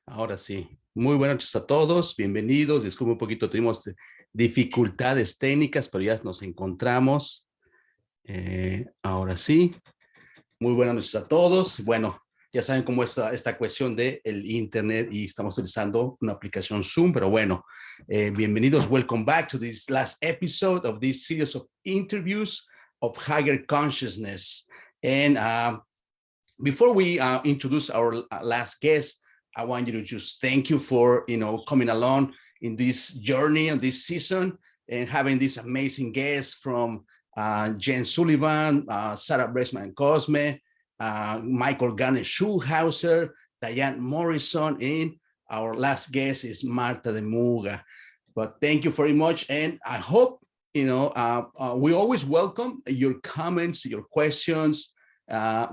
Ahora sí. Muy buenas noches a todos, bienvenidos. Disculpe un poquito, tuvimos dificultades técnicas, pero ya nos encontramos. Ahora sí. Muy buenas noches a todos. Bueno, ya saben cómo es esta cuestión del internet y estamos utilizando una aplicación Zoom, pero bueno, bienvenidos. Welcome back to this last episode of this series of interviews of higher consciousness. And before we introduce our last guest, I want you to just thank you for coming along in this journey on this season and having these amazing guests from Jen Sullivan, Sarah Bresman Cosme, Michael Garner Schulhauser, Diane Morrison, and our last guest is Marta de Muga. But thank you very much, and I hope we always welcome your comments, your questions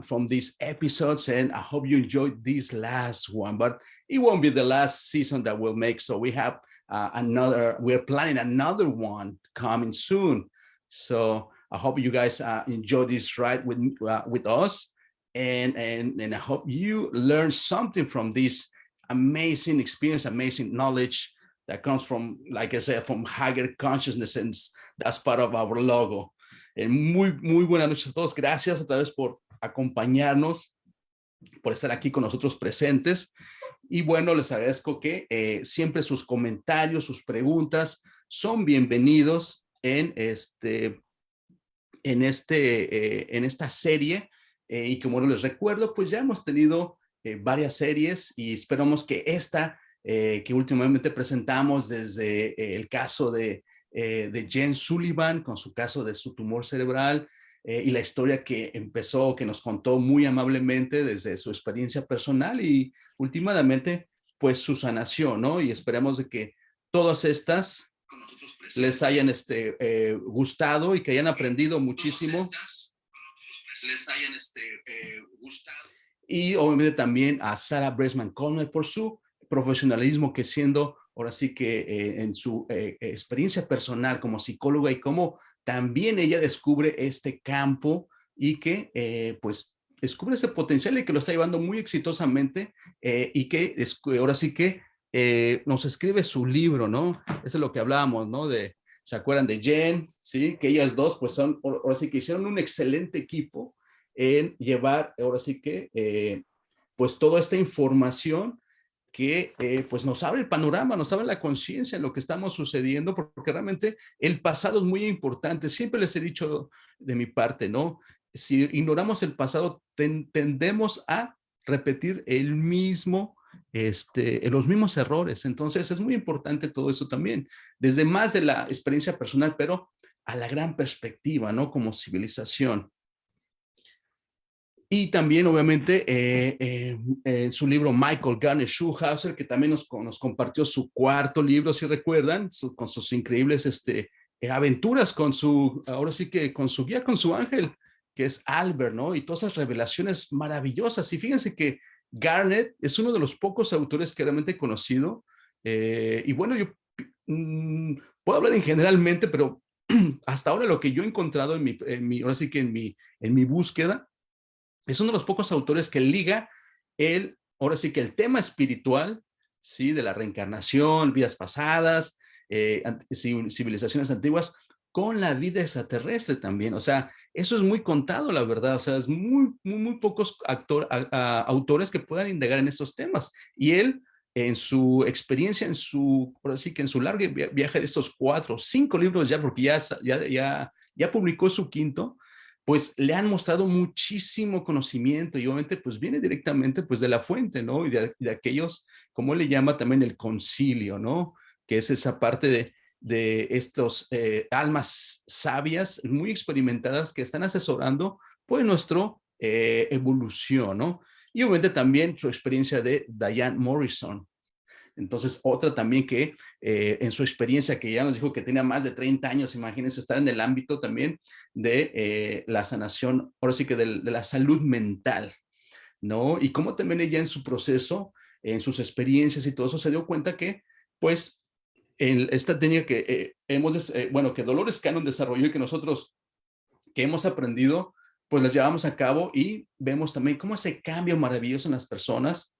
from these episodes, and I hope you enjoyed this last one. But it won't be the last season that we'll make. So we have we're planning another one coming soon. So I hope you guys enjoy this ride with us, and I hope you learn something from this amazing experience, amazing knowledge that comes from, like I said, from higher consciousness, and that's part of our logo. Muy buenas noches a todos. Gracias otra vez por acompañarnos, por estar aquí con nosotros presentes. Y bueno, les agradezco que siempre sus comentarios, sus preguntas son bienvenidos en esta serie. Y como les recuerdo, pues ya hemos tenido varias series y esperamos que esta que últimamente presentamos desde el caso de Jen Sullivan con su caso de su tumor cerebral y la historia que empezó, que nos contó muy amablemente desde su experiencia personal y últimamente pues su sanación, ¿no? Y esperemos de que todas estas les hayan gustado y que hayan aprendido muchísimo. Les hayan gustado. Y obviamente también a Sarah Bresman Conway por su profesionalismo, que siendo ahora sí que en su experiencia personal como psicóloga y cómo también ella descubre este campo y que pues descubre ese potencial y que lo está llevando muy exitosamente y que ahora sí que nos escribe su libro, ¿no? Eso es lo que hablábamos, ¿no? ¿Se acuerdan de Jen? ¿Sí? Que ellas dos pues son, ahora sí que hicieron un excelente equipo en llevar, ahora sí que pues toda esta información que pues nos abre el panorama, nos abre la conciencia en lo que estamos sucediendo, porque realmente el pasado es muy importante. Siempre les he dicho de mi parte, ¿no? Si ignoramos el pasado, tendemos a repetir los mismos errores. Entonces es muy importante todo eso también, desde más de la experiencia personal, pero a la gran perspectiva, ¿no? Como civilización. Y también, obviamente, en su libro Michael Garner Schulhauser, que también nos compartió su cuarto libro, si recuerdan, con sus increíbles aventuras con ahora sí que con su guía, con su ángel, que es Albert, ¿no? Y todas esas revelaciones maravillosas. Y fíjense que Garnet es uno de los pocos autores que realmente he conocido. Y bueno, yo puedo hablar en generalmente, pero hasta ahora lo que yo he encontrado ahora sí que en mi búsqueda, es uno de los pocos autores que liga ahora sí que el tema espiritual, ¿sí? De la reencarnación, vidas pasadas, civilizaciones antiguas, con la vida extraterrestre también. O sea, eso es muy contado, la verdad. O sea, es muy pocos autores que puedan indagar en estos temas. Y él, en su experiencia, ahora sí que en su largo viaje de estos 4 o 5 libros ya, porque ya publicó su quinto, pues le han mostrado muchísimo conocimiento y obviamente pues viene directamente pues de la fuente, ¿no? Y de aquellos, como él le llama también el concilio, ¿no? Que es esa parte de estos almas sabias, muy experimentadas que están asesorando pues nuestra evolución, ¿no? Y obviamente también su experiencia de Diane Morrison. Entonces, otra también que en su experiencia, que ya nos dijo que tenía más de 30 años, imagínense estar en el ámbito también de la sanación, ahora sí que de la salud mental, ¿no? Y cómo también ella en su proceso, en sus experiencias y todo eso, se dio cuenta que, pues, esta técnica que bueno, que Dolores Cannon desarrolló y que nosotros, que hemos aprendido, pues las llevamos a cabo y vemos también cómo ese cambio maravilloso en las personas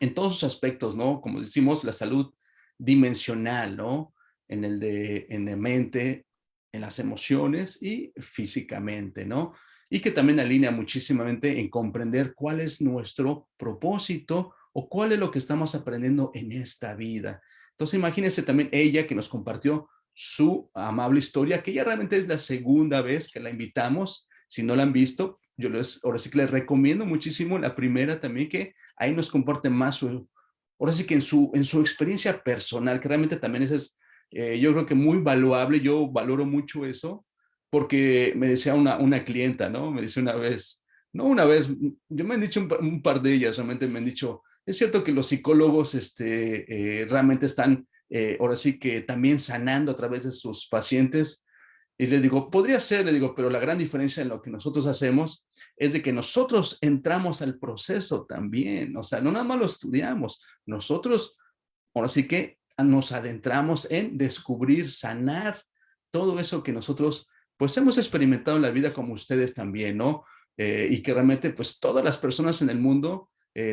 en todos sus aspectos, ¿no? Como decimos, la salud dimensional, ¿no? En la mente, en las emociones y físicamente, ¿no? Y que también alinea muchísimamente en comprender cuál es nuestro propósito o cuál es lo que estamos aprendiendo en esta vida. Entonces, imagínense también ella que nos compartió su amable historia, que ya realmente es la segunda vez que la invitamos. Si no la han visto, ahora sí que les recomiendo muchísimo la primera también, que ahí nos comparte más ahora sí que en su experiencia personal, que realmente también esa es, yo creo que muy valuable. Yo valoro mucho eso, porque me decía una clienta, ¿no? Me dice una vez, no una vez, yo me han dicho un par de ellas, realmente me han dicho, es cierto que los psicólogos realmente están, ahora sí que también sanando a través de sus pacientes. Y le digo, podría ser, le digo, pero la gran diferencia en lo que nosotros hacemos es de que nosotros entramos al proceso también. O sea, no nada más lo estudiamos, nosotros ahora sí que nos adentramos en descubrir, sanar todo eso que nosotros pues hemos experimentado en la vida, como ustedes también, ¿no? Y que realmente pues todas las personas en el mundo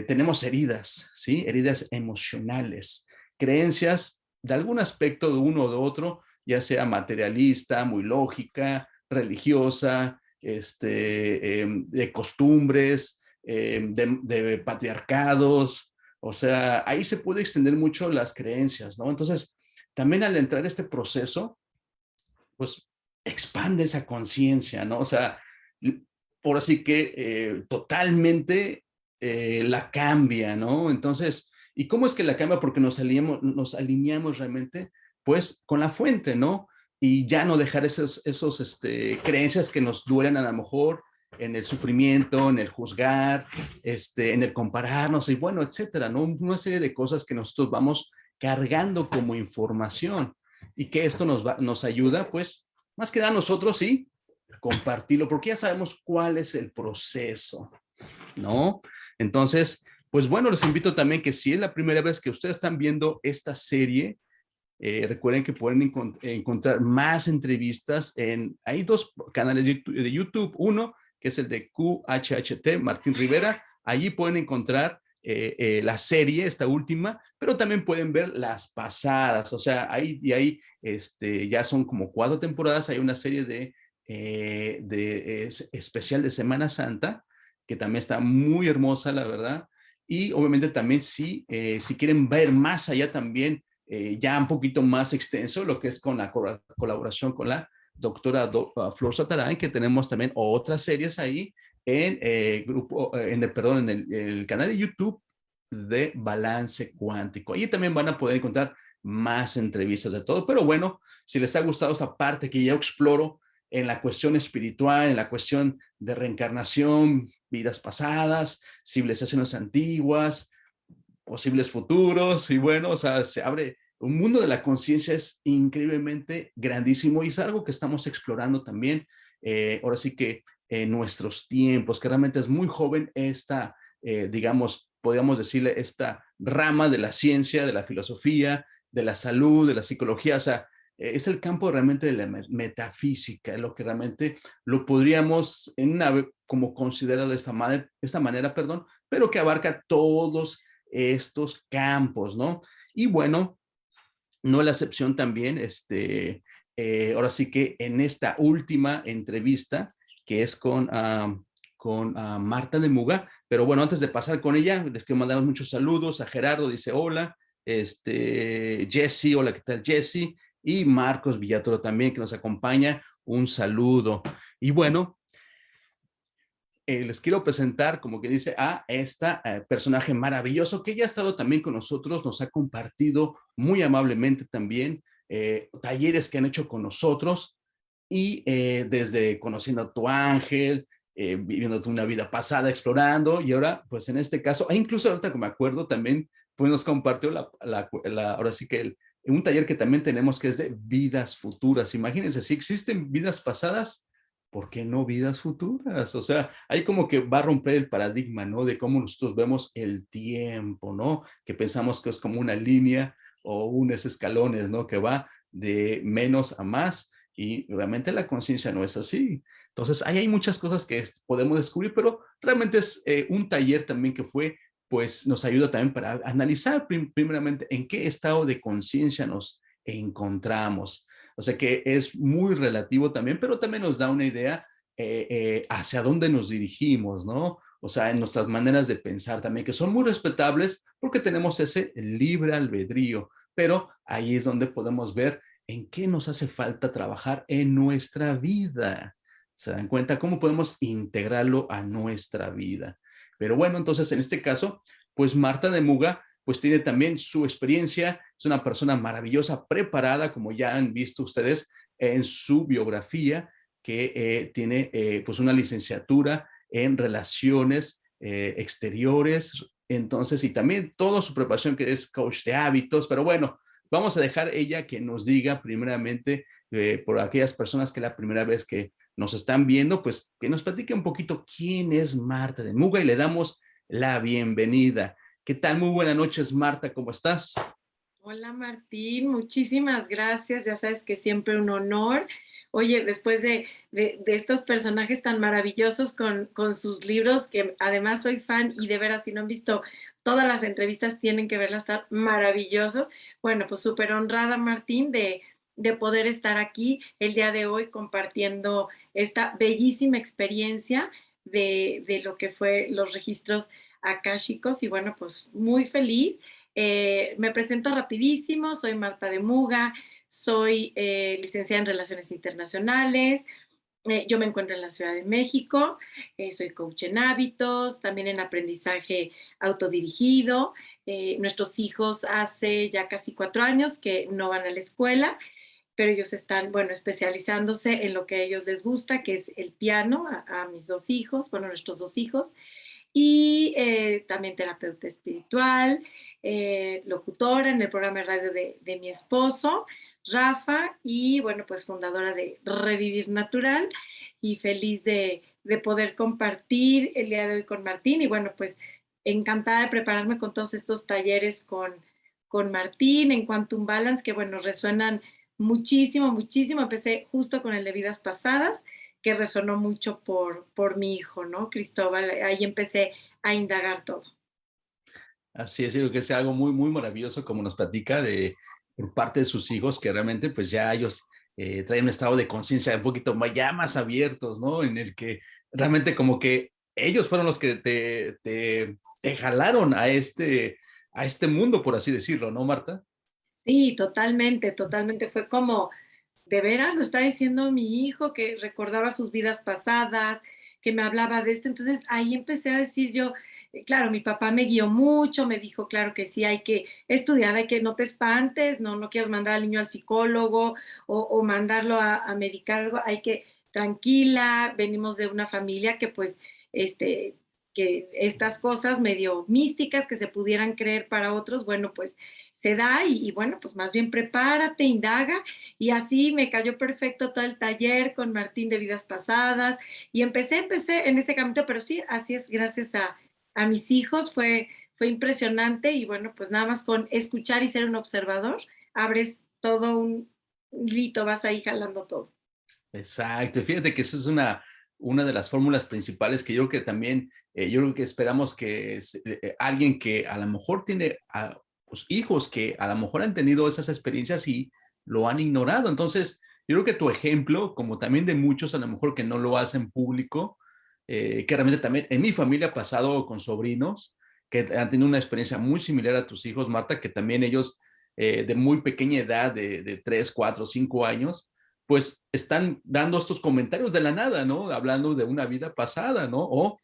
tenemos heridas, ¿sí? Heridas emocionales, creencias de algún aspecto de uno o de otro, ya sea materialista, muy lógica, religiosa, de costumbres, de patriarcados. O sea, ahí se puede extender mucho las creencias, ¿no? Entonces, también al entrar a este proceso, pues expande esa conciencia, ¿no? O sea, por así que totalmente la cambia, ¿no? Entonces, ¿y cómo es que la cambia? Porque nos alineamos realmente, pues, con la fuente, ¿no? Y ya no dejar esos creencias que nos duelen a lo mejor en el sufrimiento, en el juzgar, en el compararnos y bueno, etcétera, ¿no? Una serie de cosas que nosotros vamos cargando como información y que esto nos ayuda, pues, más que nada a nosotros, sí, compartirlo, porque ya sabemos cuál es el proceso, ¿no? Entonces, pues bueno, les invito también que si es la primera vez que ustedes están viendo esta serie, recuerden que pueden encontrar más entrevistas hay dos canales de YouTube, uno que es el de QHHT, Martín Rivera, allí pueden encontrar la serie, esta última, pero también pueden ver las pasadas, o sea, ahí ya son como 4 temporadas. Hay una serie especial de Semana Santa, que también está muy hermosa, la verdad, y obviamente también si quieren ver más allá también, ya un poquito más extenso, lo que es con la colaboración con la doctora Flor Satarán, que tenemos también otras series ahí perdón, en el canal de YouTube de Balance Cuántico. Allí también van a poder encontrar más entrevistas de todo, pero bueno, si les ha gustado esta parte que yo exploro en la cuestión espiritual, en la cuestión de reencarnación, vidas pasadas, civilizaciones antiguas, posibles futuros, y bueno, o sea, se abre un mundo de la conciencia, es increíblemente grandísimo y es algo que estamos explorando también, ahora sí que en nuestros tiempos, que realmente es muy joven esta, digamos, podríamos decirle, esta rama de la ciencia, de la filosofía, de la salud, de la psicología. O sea, es el campo realmente de la metafísica, lo que realmente lo podríamos como considerar de esta manera, perdón, pero que abarca todos estos campos, ¿no? Y bueno, no es la excepción también, ahora sí que en esta última entrevista, que es con Marta de Muga, pero bueno, antes de pasar con ella, les quiero mandar muchos saludos a Gerardo, dice hola, Jesse, hola, ¿qué tal Jesse? Y Marcos Villatoro también, que nos acompaña, un saludo. Y bueno, les quiero presentar, como que dice, a esta personaje maravilloso que ya ha estado también con nosotros, nos ha compartido muy amablemente también talleres que han hecho con nosotros y desde conociendo a tu ángel, viviendo una vida pasada, explorando, y ahora, pues en este caso, e incluso ahorita que me acuerdo también, pues nos compartió ahora sí que un taller que también tenemos que es de vidas futuras. Imagínense, si existen vidas pasadas, ¿por qué no vidas futuras? O sea, ahí como que va a romper el paradigma, ¿no? De cómo nosotros vemos el tiempo, ¿no? Que pensamos que es como una línea o unos escalones, ¿no? Que va de menos a más y realmente la conciencia no es así. Entonces, ahí hay muchas cosas que podemos descubrir, pero realmente es un taller también que fue pues nos ayuda también para analizar primeramente en qué estado de conciencia nos encontramos. O sea que es muy relativo también, pero también nos da una idea hacia dónde nos dirigimos, ¿no? O sea, en nuestras maneras de pensar también, que son muy respetables porque tenemos ese libre albedrío, pero ahí es donde podemos ver en qué nos hace falta trabajar en nuestra vida. ¿Se dan cuenta cómo podemos integrarlo a nuestra vida? Pero bueno, entonces en este caso, pues Marta de Muga, pues tiene también su experiencia, es una persona maravillosa, preparada, como ya han visto ustedes en su biografía, que tiene pues una licenciatura en relaciones exteriores, entonces, y también toda su preparación que es coach de hábitos, pero bueno, vamos a dejar ella que nos diga primeramente, por aquellas personas que la primera vez que nos están viendo, pues que nos platique un poquito quién es Marta de Muga y le damos la bienvenida. ¿Qué tal? Muy buenas noches, Marta, ¿cómo estás? Hola Martín, muchísimas gracias. Ya sabes que siempre un honor. Oye, después de estos personajes tan maravillosos con sus libros, que además soy fan y de veras, si no han visto todas las entrevistas, tienen que verlas, están maravillosos. Bueno, pues súper honrada Martín de poder estar aquí el día de hoy compartiendo esta bellísima experiencia de lo que fue los registros akáshicos y bueno, pues muy feliz. Me presento rapidísimo, soy Marta de Muga, soy licenciada en Relaciones Internacionales, yo me encuentro en la Ciudad de México, soy coach en hábitos, también en aprendizaje autodirigido. Nuestros hijos hace ya casi 4 años que no van a la escuela, pero ellos están, bueno, especializándose en lo que a ellos les gusta, que es el piano, a mis 2 hijos, bueno, nuestros 2 hijos y también terapeuta espiritual, locutora en el programa de radio de mi esposo, Rafa, y bueno, pues fundadora de Revivir Natural y feliz de poder compartir el día de hoy con Martín y bueno, pues encantada de prepararme con todos estos talleres con Martín en Quantum Balance, que bueno, resuenan muchísimo, muchísimo. Empecé justo con el de vidas pasadas que resonó mucho por mi hijo, ¿no? Cristóbal, ahí empecé a indagar todo. Así es, yo creo que es algo muy, muy maravilloso como nos platica de por parte de sus hijos, que realmente pues ya ellos traen un estado de conciencia un poquito más, ya más abiertos, ¿no? En el que realmente como que ellos fueron los que te jalaron a este mundo, por así decirlo, ¿no, Marta? Sí, totalmente, totalmente. Fue como, de veras, lo está diciendo mi hijo, que recordaba sus vidas pasadas, que me hablaba de esto. Entonces ahí empecé a decir yo, claro, mi papá me guió mucho, me dijo, claro que sí, hay que estudiar, hay que no te espantes, no quieras mandar al niño al psicólogo o mandarlo a medicar algo, hay que, tranquila, venimos de una familia que pues, este, que estas cosas medio místicas que se pudieran creer para otros, bueno, pues se da y bueno, pues más bien prepárate, indaga y así me cayó perfecto todo el taller con Martín de vidas pasadas y empecé en ese camino, pero sí, así es, gracias a mis hijos, fue impresionante y bueno, pues nada más con escuchar y ser un observador, abres todo un hilito, vas ahí jalando todo. Exacto, y fíjate que eso es una de las fórmulas principales que yo creo que también, yo creo que esperamos que alguien que a lo mejor tiene pues, hijos que a lo mejor han tenido esas experiencias y lo han ignorado. Entonces, yo creo que tu ejemplo, como también de muchos a lo mejor que no lo hacen público, que realmente también en mi familia ha pasado con sobrinos que han tenido una experiencia muy similar a tus hijos, Marta, que también ellos de muy pequeña edad, de 3, 4, 5 años, pues están dando estos comentarios de la nada, ¿no? Hablando de una vida pasada, ¿no? O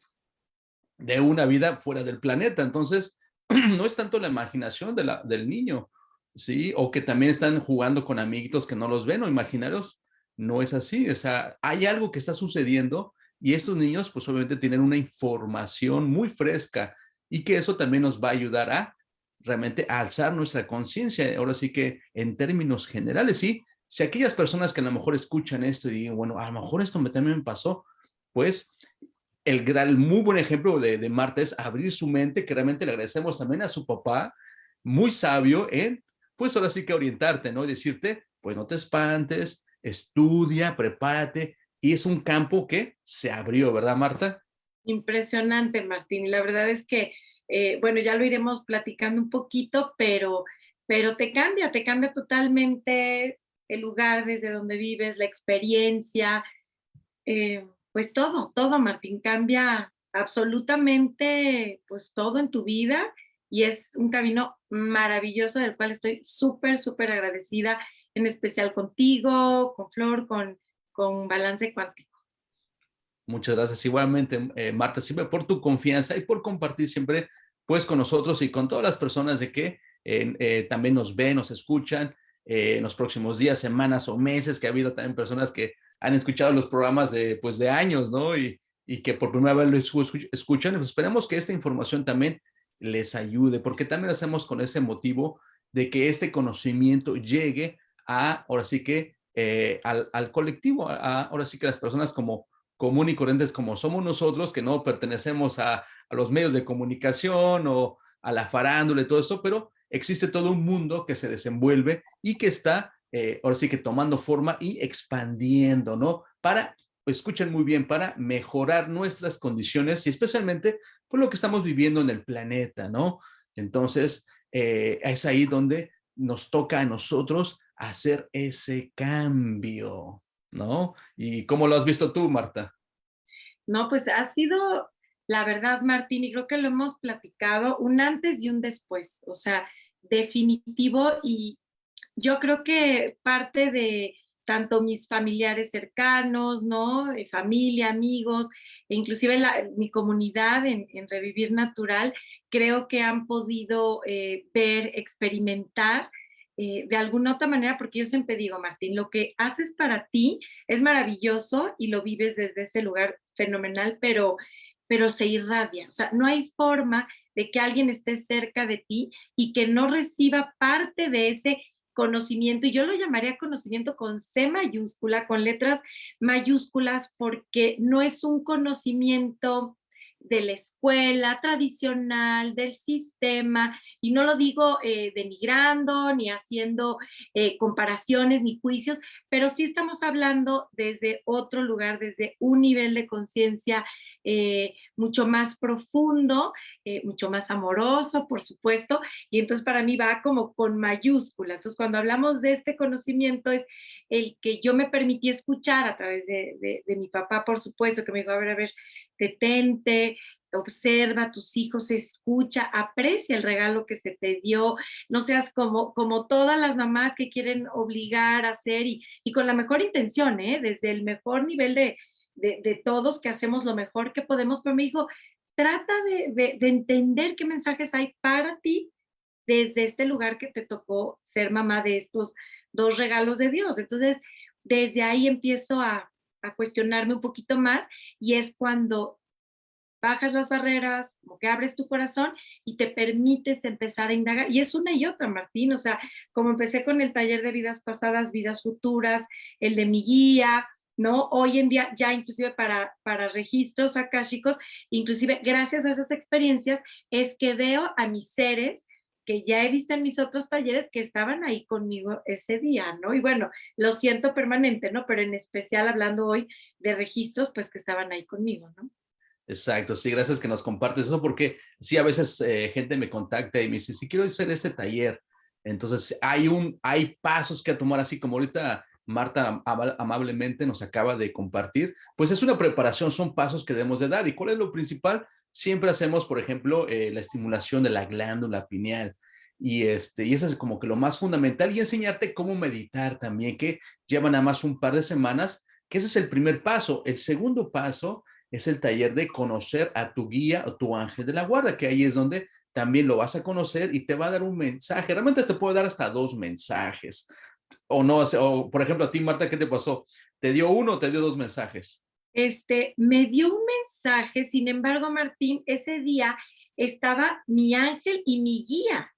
de una vida fuera del planeta. Entonces, no es tanto la imaginación del niño, ¿sí? O que también están jugando con amiguitos que no los ven o imaginaros, no es así. O sea, hay algo que está sucediendo y estos niños, pues obviamente tienen una información muy fresca y que eso también nos va a ayudar a realmente a alzar nuestra conciencia. Ahora sí que en términos generales, sí, si aquellas personas que a lo mejor escuchan esto y digan, bueno, a lo mejor esto también me pasó, pues el muy buen ejemplo de Marta es abrir su mente, que realmente le agradecemos también a su papá, muy sabio en, pues ahora sí que orientarte, ¿no? Y decirte, pues no te espantes, estudia, prepárate, y es un campo que se abrió, ¿verdad, Marta? Impresionante, Martín. La verdad es que bueno, ya lo iremos platicando un poquito, pero te cambia totalmente el lugar desde donde vives, la experiencia, pues todo, Martín, cambia absolutamente pues todo en tu vida y es un camino maravilloso del cual estoy súper, súper agradecida, en especial contigo, con Flor, con Balance Cuántico. Muchas gracias. Igualmente, Marta, siempre por tu confianza y por compartir siempre pues con nosotros y con todas las personas de que también nos ven, nos escuchan en los próximos días, semanas o meses, que ha habido también personas que han escuchado los programas de, pues, de años, ¿no? Y que por primera vez lo escuchan. Pues esperemos que esta información también les ayude, porque también lo hacemos con ese motivo de que este conocimiento llegue a, ahora sí que, al colectivo, ahora sí que las personas como común y corrientes como somos nosotros, que no pertenecemos a los medios de comunicación o a la farándula y todo esto, pero existe todo un mundo que se desenvuelve y que está, ahora sí que tomando forma y expandiendo, ¿no? Para, pues, escuchen muy bien, para mejorar nuestras condiciones y especialmente por lo que estamos viviendo en el planeta, ¿no? Entonces, es ahí donde nos toca a nosotros hacer ese cambio, ¿no? ¿Y cómo lo has visto tú, Marta? No, pues ha sido, la verdad, Martín, y creo que lo hemos platicado, un antes y un después, o sea, definitivo, y yo creo que parte de tanto mis familiares cercanos, ¿no? Familia, amigos, e inclusive mi comunidad en Revivir Natural, creo que han podido ver, experimentar de alguna otra manera, porque yo siempre digo, Martín, lo que haces para ti es maravilloso y lo vives desde ese lugar fenomenal, pero se irradia. O sea, no hay forma de que alguien esté cerca de ti y que no reciba parte de ese conocimiento, y yo lo llamaría conocimiento con C mayúscula, con letras mayúsculas, porque no es un conocimiento de la escuela tradicional, del sistema, y no lo digo denigrando ni haciendo comparaciones ni juicios, pero sí estamos hablando desde otro lugar, desde un nivel de conciencia mucho más profundo, mucho más amoroso, por supuesto, y entonces para mí va como con mayúscula. Entonces cuando hablamos de este conocimiento es el que yo me permití escuchar a través de mi papá, por supuesto, que me dijo, a ver, detente, observa a tus hijos, escucha, aprecia el regalo que se te dio, no seas como todas las mamás que quieren obligar a hacer y con la mejor intención, desde el mejor nivel de todos que hacemos lo mejor que podemos, pero me dijo, trata de entender qué mensajes hay para ti desde este lugar que te tocó ser mamá de estos dos regalos de Dios. Entonces, desde ahí empiezo a cuestionarme un poquito más y es cuando bajas las barreras, como que abres tu corazón y te permites empezar a indagar. Y es una y otra, Martín, o sea, como empecé con el taller de vidas pasadas, vidas futuras, el de mi guía, ¿no? Hoy en día ya inclusive para registros akáshicos, inclusive gracias a esas experiencias, es que veo a mis seres que ya he visto en mis otros talleres que estaban ahí conmigo ese día, ¿no? Y bueno, lo siento permanente, ¿no? Pero en especial hablando hoy de registros, pues que estaban ahí conmigo, ¿no? Exacto, sí, gracias que nos compartes eso, porque sí, a veces gente me contacta y me dice, si quiero hacer ese taller, entonces hay pasos que tomar, así como ahorita Marta amablemente nos acaba de compartir, pues es una preparación, son pasos que debemos de dar. ¿Y cuál es lo principal? Siempre hacemos, por ejemplo, la estimulación de la glándula pineal. Y eso es como que lo más fundamental, y enseñarte cómo meditar también, que lleva nada más un par de semanas, que ese es el primer paso. El segundo paso es el taller de conocer a tu guía o tu ángel de la guarda, que ahí es donde también lo vas a conocer y te va a dar un mensaje. Realmente te puede dar hasta dos mensajes. O no, o por ejemplo, a ti, Marta, ¿qué te pasó? ¿Te dio uno o te dio dos mensajes? Me dio un mensaje, sin embargo, Martín, ese día estaba mi ángel y mi guía.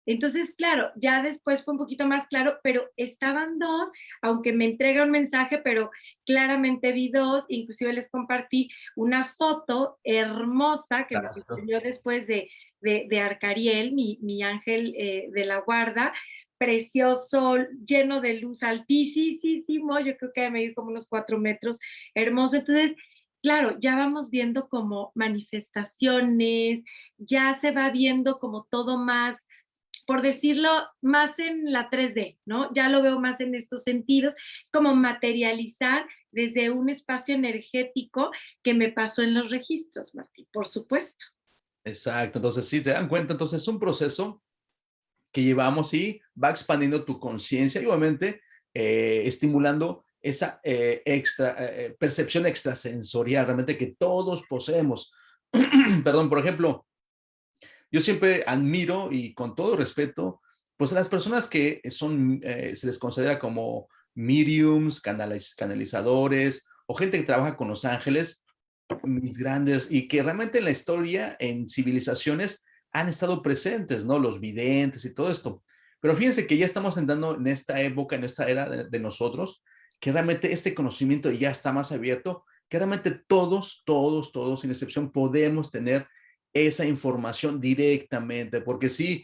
Entonces, claro, ya después fue un poquito más claro, pero estaban dos, aunque me entrega un mensaje, pero claramente vi dos, inclusive les compartí una foto hermosa que me Exacto. sucedió después de Arcariel, mi ángel de la guarda, precioso, lleno de luz altísimo, yo creo que me dio como unos 4 metros, hermoso. Entonces, claro, ya vamos viendo como manifestaciones, ya se va viendo como todo más, por decirlo, más en la 3D, ¿no? Ya lo veo más en estos sentidos, es como materializar desde un espacio energético que me pasó en los registros, Martín, por supuesto. Exacto, entonces sí, se dan cuenta, entonces es un proceso que llevamos y va expandiendo tu conciencia y obviamente estimulando esa percepción extrasensorial realmente que todos poseemos. Perdón, por ejemplo, yo siempre admiro y con todo respeto, pues a las personas que son, se les considera como mediums, canalizadores o gente que trabaja con los ángeles, mis grandes, y que realmente en la historia, en civilizaciones, han estado presentes, ¿no? Los videntes y todo esto. Pero fíjense que ya estamos entrando en esta época, en esta era de nosotros, que realmente este conocimiento ya está más abierto, que realmente todos, sin excepción, podemos tener esa información directamente, porque sí,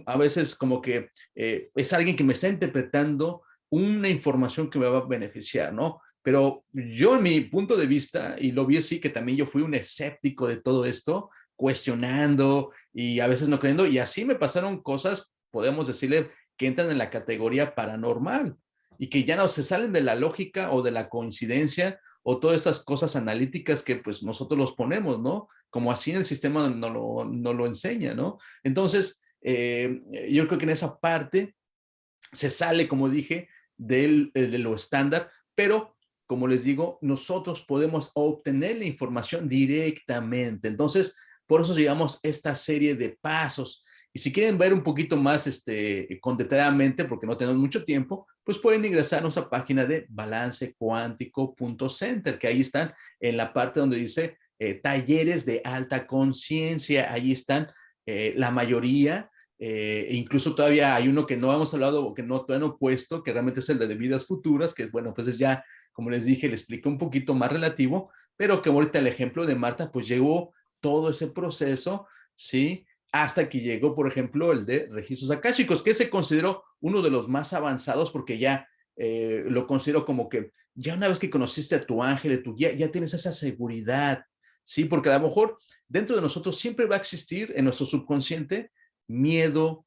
a veces como que es alguien que me está interpretando una información que me va a beneficiar, ¿no? Pero yo en mi punto de vista, y lo vi así, que también yo fui un escéptico de todo esto, cuestionando y a veces no creyendo, y así me pasaron cosas, podemos decirle, que entran en la categoría paranormal y que ya no se salen de la lógica o de la coincidencia o todas esas cosas analíticas que pues nosotros los ponemos, ¿no? Como así en el sistema no lo enseña, ¿no? Entonces, yo creo que en esa parte se sale, como dije, de lo estándar, pero como les digo, nosotros podemos obtener la información directamente. Entonces, por eso llegamos a esta serie de pasos. Y si quieren ver un poquito más con detalladamente, porque no tenemos mucho tiempo, pues pueden ingresar a nuestra página de balancecuántico.center, que ahí están en la parte donde dice talleres de alta conciencia. Ahí están la mayoría. Incluso todavía hay uno que no hemos hablado o que no, todavía no he puesto, que realmente es el de vidas futuras, que bueno, pues es ya, como les dije, le expliqué un poquito más relativo, pero que ahorita el ejemplo de Marta, pues llegó todo ese proceso, ¿sí? Hasta que llegó, por ejemplo, el de registros akáshicos, que se consideró uno de los más avanzados porque ya lo considero como que ya una vez que conociste a tu ángel, a tu guía, ya tienes esa seguridad, ¿sí? Porque a lo mejor dentro de nosotros siempre va a existir en nuestro subconsciente miedo,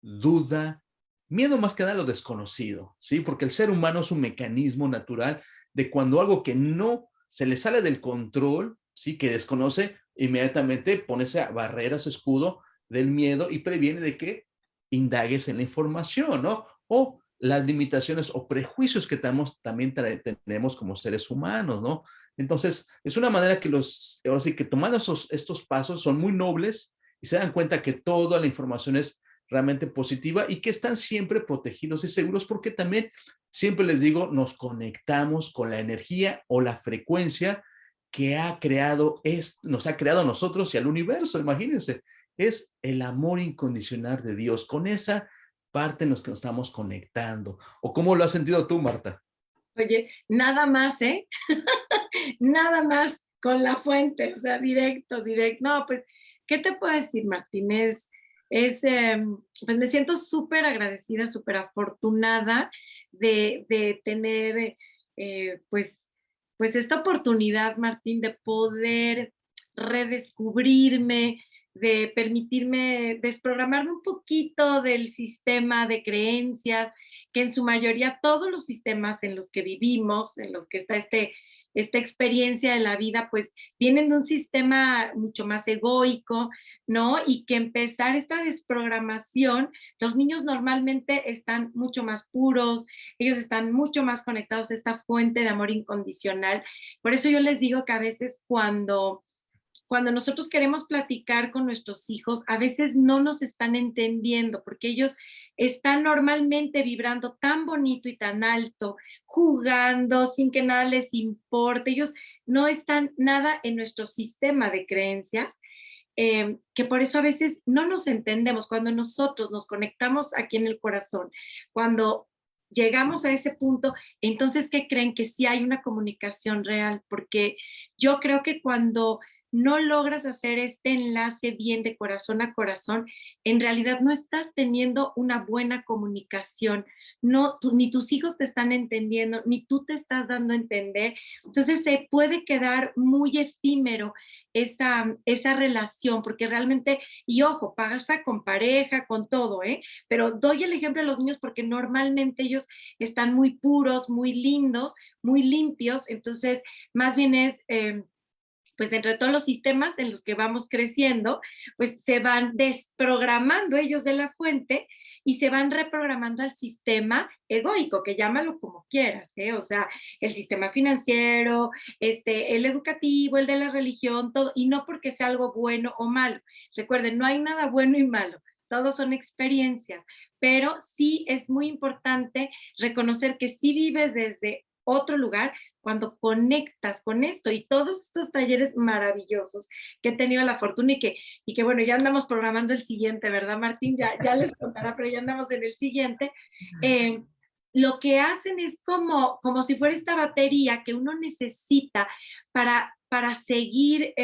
duda, miedo más que nada a lo desconocido, ¿sí? Porque el ser humano es un mecanismo natural de cuando algo que no se le sale del control, ¿sí? Que desconoce, inmediatamente pone esa barrera, ese escudo del miedo y previene de que indagues en la información, ¿no? O las limitaciones o prejuicios que también tenemos como seres humanos, ¿no? Entonces, es una manera que ahora sí que tomando estos pasos son muy nobles y se dan cuenta que toda la información es realmente positiva y que están siempre protegidos y seguros porque también, siempre les digo, nos conectamos con la energía o la frecuencia que nos ha creado a nosotros y al universo. Imagínense, es el amor incondicional de Dios. Con esa parte en la que nos estamos conectando. ¿O cómo lo has sentido tú, Marta? Oye, nada más, ¿eh? Nada más con la fuente, o sea, directo, directo. No, pues, ¿qué te puedo decir, Martín? Pues me siento súper agradecida, súper afortunada de tener, pues esta oportunidad, Martín, de poder redescubrirme, de permitirme desprogramarme un poquito del sistema de creencias, que en su mayoría todos los sistemas en los que vivimos, en los que está esta experiencia de la vida, pues vienen de un sistema mucho más egoico, ¿no? Y que empezar esta desprogramación, los niños normalmente están mucho más puros, ellos están mucho más conectados a esta fuente de amor incondicional. Por eso yo les digo que a veces cuando nosotros queremos platicar con nuestros hijos, a veces no nos están entendiendo porque ellos están normalmente vibrando tan bonito y tan alto, jugando sin que nada les importe. Ellos no están nada en nuestro sistema de creencias, que por eso a veces no nos entendemos. Cuando nosotros nos conectamos aquí en el corazón, cuando llegamos a ese punto, entonces, ¿qué creen? Que sí hay una comunicación real, porque yo creo que cuando no logras hacer este enlace bien de corazón a corazón, en realidad no estás teniendo una buena comunicación, no, ni tus hijos te están entendiendo, ni tú te estás dando a entender. Entonces se puede quedar muy efímero esa relación, porque realmente, y ojo, pasa con pareja, con todo, ¿eh? Pero doy el ejemplo a los niños porque normalmente ellos están muy puros, muy lindos, muy limpios, entonces más bien es... pues dentro de todos los sistemas en los que vamos creciendo, pues se van desprogramando ellos de la fuente y se van reprogramando al sistema egoico, que llámalo como quieras, ¿eh? O sea, el sistema financiero, el educativo, el de la religión, todo, y no porque sea algo bueno o malo. Recuerden, no hay nada bueno y malo, todos son experiencias, pero sí es muy importante reconocer que si vives desde otro lugar, cuando conectas con esto y todos estos talleres maravillosos que he tenido la fortuna y que bueno, ya andamos programando el siguiente, ¿verdad, Martín? Ya les contará, pero ya andamos en el siguiente. Eh, lo que hacen es como si fuera esta batería que uno necesita para seguir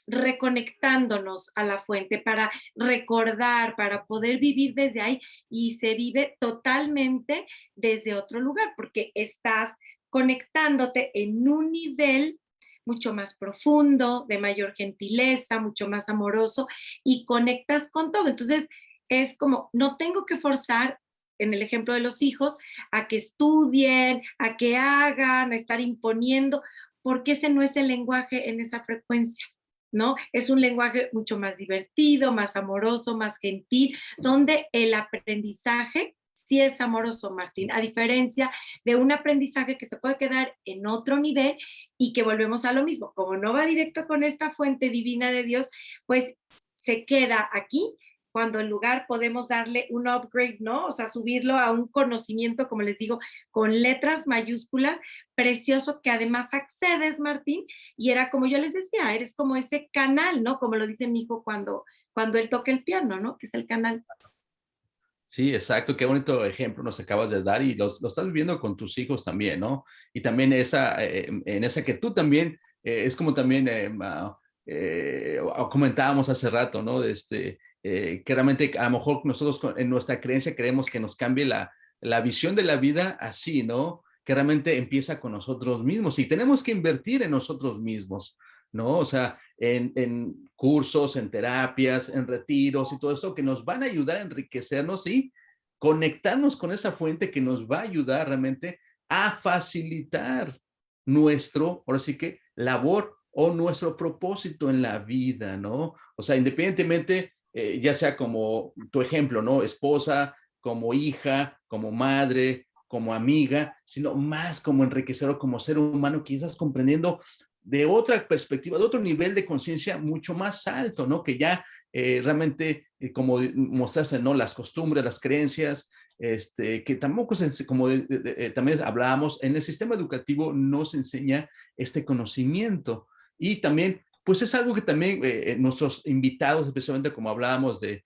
reconectándonos a la fuente, para recordar, para poder vivir desde ahí y se vive totalmente desde otro lugar, porque estás conectándote en un nivel mucho más profundo, de mayor gentileza, mucho más amoroso y conectas con todo. Entonces, es como, no tengo que forzar, en el ejemplo de los hijos, a que estudien, a que hagan, a estar imponiendo, porque ese no es el lenguaje en esa frecuencia. ¿No? Es un lenguaje mucho más divertido, más amoroso, más gentil, donde el aprendizaje sí es amoroso, Martín, a diferencia de un aprendizaje que se puede quedar en otro nivel y que volvemos a lo mismo. Como no va directo con esta fuente divina de Dios, pues se queda aquí cuando en lugar podemos darle un upgrade, ¿no? O sea, subirlo a un conocimiento, como les digo, con letras mayúsculas, precioso, que además accedes, Martín, y era como yo les decía, eres como ese canal, ¿no? Como lo dice mi hijo cuando él toca el piano, ¿no? Que es el canal. Sí, exacto. Qué bonito ejemplo nos acabas de dar y lo estás viviendo con tus hijos también, ¿no? Y también en esa que tú también, es como también comentábamos hace rato, ¿no? Que realmente a lo mejor nosotros en nuestra creencia creemos que nos cambie la visión de la vida así, ¿no? Que realmente empieza con nosotros mismos y tenemos que invertir en nosotros mismos, ¿no? O sea, en cursos, en terapias, en retiros y todo esto que nos van a ayudar a enriquecernos y conectarnos con esa fuente que nos va a ayudar realmente a facilitar ahora sí que, labor o nuestro propósito en la vida, ¿no? O sea, independientemente, ya sea como tu ejemplo, ¿no? Esposa, como hija, como madre, como amiga, sino más como enriquecedor, como ser humano que estás comprendiendo de otra perspectiva, de otro nivel de conciencia mucho más alto, ¿no? Que ya realmente, como mostraste, ¿no? Las costumbres, las creencias, que tampoco, como también hablábamos, en el sistema educativo no se enseña este conocimiento. Y también, pues es algo que también nuestros invitados, especialmente como hablábamos de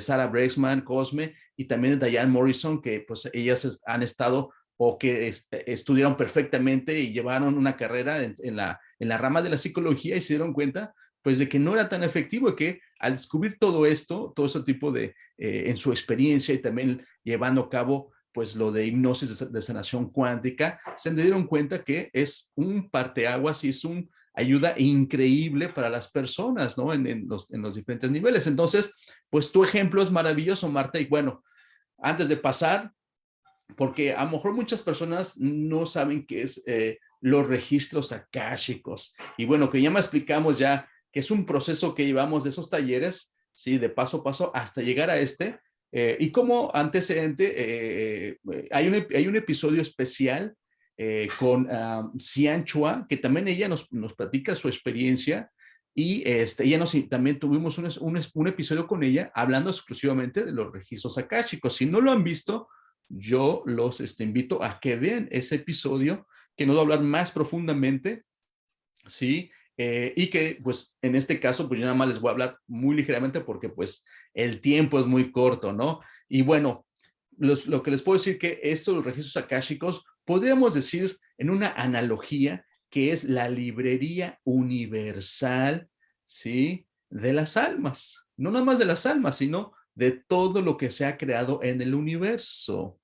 Sarah Brexman, Cosme, y también de Diane Morrison, que pues ellas han estado o que estudiaron perfectamente y llevaron una carrera en la rama de la psicología y se dieron cuenta pues de que no era tan efectivo y que al descubrir todo esto, todo ese tipo en su experiencia y también llevando a cabo pues lo de hipnosis de sanación cuántica, se dieron cuenta que es un parteaguas y es un ayuda increíble para las personas, ¿no? En los diferentes niveles. Entonces, pues tu ejemplo es maravilloso, Marta, y bueno, antes de pasar, porque a lo mejor muchas personas no saben qué es los registros akáshicos. Y bueno, que ya me explicamos ya que es un proceso que llevamos de esos talleres, ¿sí? De paso a paso hasta llegar a y como antecedente, hay un episodio especial con Xian Chua, que también ella nos platica su experiencia y también tuvimos un episodio con ella hablando exclusivamente de los registros akáshicos. Si no lo han visto, yo los invito a que vean ese episodio que nos va a hablar más profundamente, ¿sí? Y que, pues, en este caso, pues yo nada más les voy a hablar muy ligeramente porque, pues, el tiempo es muy corto, ¿no? Y bueno, lo que les puedo decir que estos registros akáshicos, podríamos decir en una analogía que es la librería universal, ¿sí? De las almas. No nada más de las almas, sino de todo lo que se ha creado en el universo,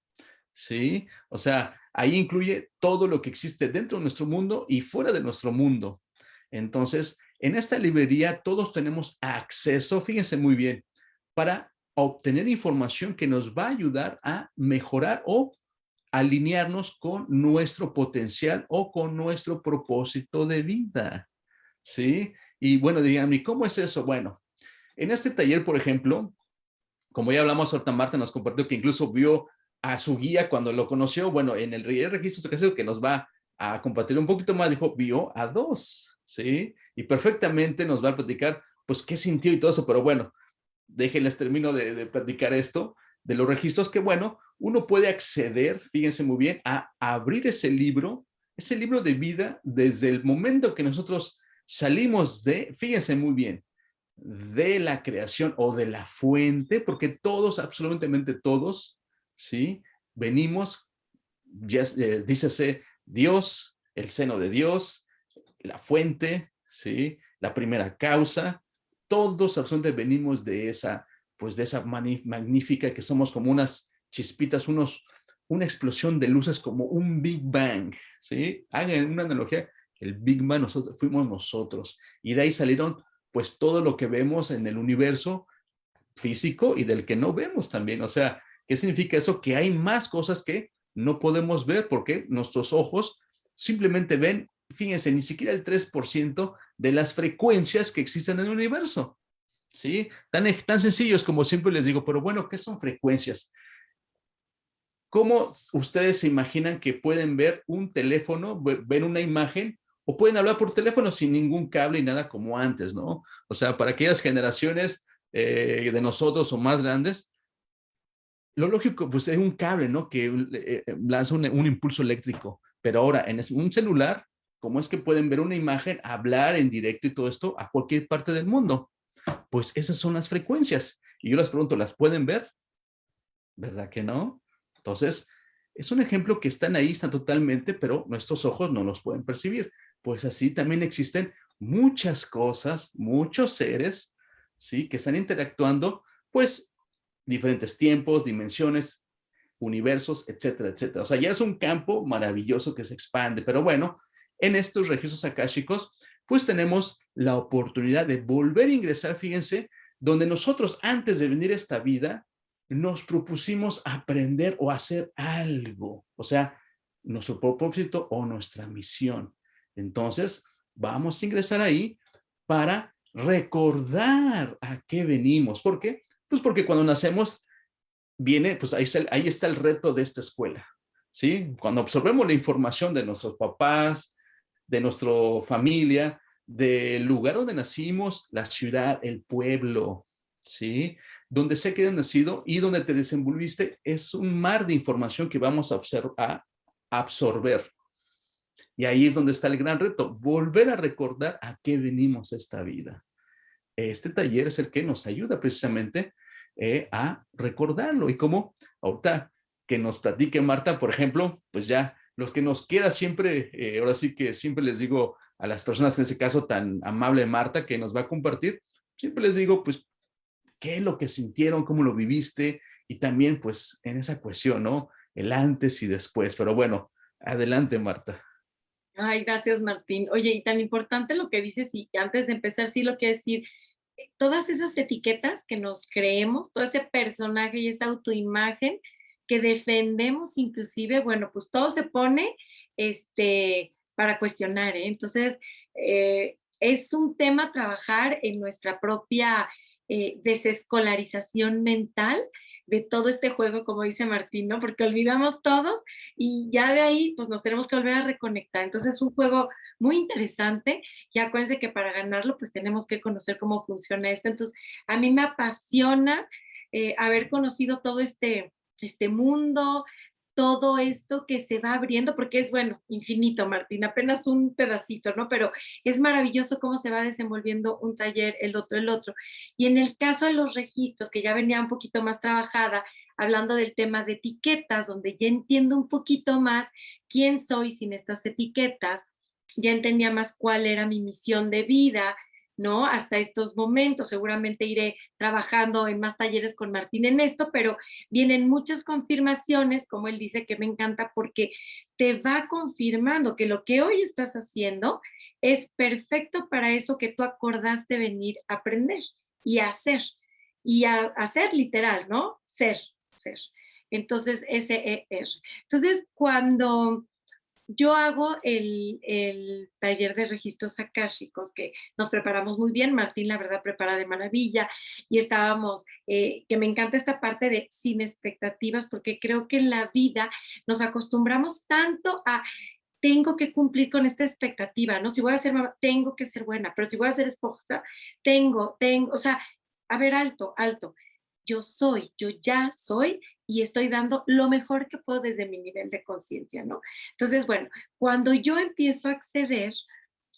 ¿sí? O sea, ahí incluye todo lo que existe dentro de nuestro mundo y fuera de nuestro mundo. Entonces, en esta librería todos tenemos acceso, fíjense muy bien, para obtener información que nos va a ayudar a mejorar o alinearnos con nuestro potencial o con nuestro propósito de vida, ¿sí? Y bueno, díganme, ¿cómo es eso? Bueno, en este taller, por ejemplo, como ya hablamos, ahorita Marta nos compartió que incluso vio a su guía cuando lo conoció, bueno, en el registro secreto que nos va a compartir un poquito más, dijo, vio a dos, ¿sí? Y perfectamente nos va a platicar, pues, qué sintió y todo eso, pero bueno, déjenles termino de platicar esto, de los registros, que bueno, uno puede acceder, fíjense muy bien, a abrir ese libro de vida desde el momento que nosotros salimos de, fíjense muy bien, de la creación o de la fuente, porque todos, absolutamente todos, ¿sí? Venimos, ya, dícese Dios, el seno de Dios, la fuente, ¿sí? La primera causa, todos absolutamente venimos de esa, pues de esa magnífica que somos como unas chispitas, una explosión de luces como un Big Bang, ¿sí? Hagan una analogía, el Big Bang fuimos nosotros y de ahí salieron pues todo lo que vemos en el universo físico y del que no vemos también. O sea, ¿qué significa eso? Que hay más cosas que no podemos ver porque nuestros ojos simplemente ven, fíjense, ni siquiera el 3% de las frecuencias que existen en el universo. ¿Sí? Tan sencillos como siempre les digo, pero bueno, ¿qué son frecuencias? ¿Cómo ustedes se imaginan que pueden ver un teléfono, ver una imagen o pueden hablar por teléfono sin ningún cable y nada como antes, ¿no? O sea, para aquellas generaciones de nosotros o más grandes, lo lógico pues es un cable, ¿no? Que lanza un impulso eléctrico, pero ahora en un celular, ¿cómo es que pueden ver una imagen, hablar en directo y todo esto a cualquier parte del mundo? Pues esas son las frecuencias. Y yo les pregunto, ¿las pueden ver? ¿Verdad que no? Entonces, es un ejemplo que están ahí, están totalmente, pero nuestros ojos no los pueden percibir. Pues así también existen muchas cosas, muchos seres, ¿sí? Que están interactuando, pues, diferentes tiempos, dimensiones, universos, etcétera, etcétera. O sea, ya es un campo maravilloso que se expande, pero bueno, en estos registros akáshicos, pues tenemos la oportunidad de volver a ingresar, fíjense, donde nosotros antes de venir a esta vida nos propusimos aprender o hacer algo, o sea, nuestro propósito o nuestra misión. Entonces, vamos a ingresar ahí para recordar a qué venimos. ¿Por qué? Pues porque cuando nacemos viene, pues ahí está el reto de esta escuela, ¿sí? Cuando absorbemos la información de nuestros papás, de nuestra familia, del lugar donde nacimos, la ciudad, el pueblo, ¿sí? Donde sé que has nacido y donde te desenvolviste, es un mar de información que vamos a absorber. Y ahí es donde está el gran reto, volver a recordar a qué venimos esta vida. Este taller es el que nos ayuda precisamente a recordarlo. Y como ahorita que nos platique Marta, por ejemplo, pues ya los que nos queda siempre, ahora sí que siempre les digo a las personas, en ese caso tan amable Marta, que nos va a compartir, siempre les digo, pues, qué es lo que sintieron, cómo lo viviste y también, pues, en esa cuestión, ¿no? El antes y después. Pero bueno, adelante, Marta. Ay, gracias, Martín. Oye, y tan importante lo que dices, y antes de empezar, sí lo quiero decir, todas esas etiquetas que nos creemos, todo ese personaje y esa autoimagen que defendemos inclusive, bueno, pues todo se pone para cuestionar, ¿eh? Entonces, es un tema trabajar en nuestra propia desescolarización mental de todo este juego, como dice Martín, ¿no? Porque olvidamos todos y ya de ahí, pues nos tenemos que volver a reconectar. Entonces, es un juego muy interesante y acuérdense que para ganarlo, pues tenemos que conocer cómo funciona esto. Entonces, a mí me apasiona haber conocido todo este mundo, todo esto que se va abriendo, porque es, bueno, infinito, Martín, apenas un pedacito, ¿no? Pero es maravilloso cómo se va desenvolviendo un taller, el otro, el otro. Y en el caso de los registros, que ya venía un poquito más trabajada, hablando del tema de etiquetas, donde ya entiendo un poquito más quién soy sin estas etiquetas, ya entendía más cuál era mi misión de vida, ¿no? Hasta estos momentos. Seguramente iré trabajando en más talleres con Martín en esto, pero vienen muchas confirmaciones, como él dice, que me encanta porque te va confirmando que lo que hoy estás haciendo es perfecto para eso que tú acordaste venir a aprender y a hacer. Y a hacer literal, ¿no? Ser. Entonces, S-E-R. Entonces, cuando yo hago el taller de registros akáshicos, que nos preparamos muy bien. Martín, la verdad, prepara de maravilla. Y estábamos, que me encanta esta parte de sin expectativas, porque creo que en la vida nos acostumbramos tanto a tengo que cumplir con esta expectativa, ¿no? Si voy a ser mamá, tengo que ser buena, pero si voy a ser esposa, o sea, a ver, alto. Yo ya soy y estoy dando lo mejor que puedo desde mi nivel de conciencia, ¿no? Entonces, bueno, cuando yo empiezo a acceder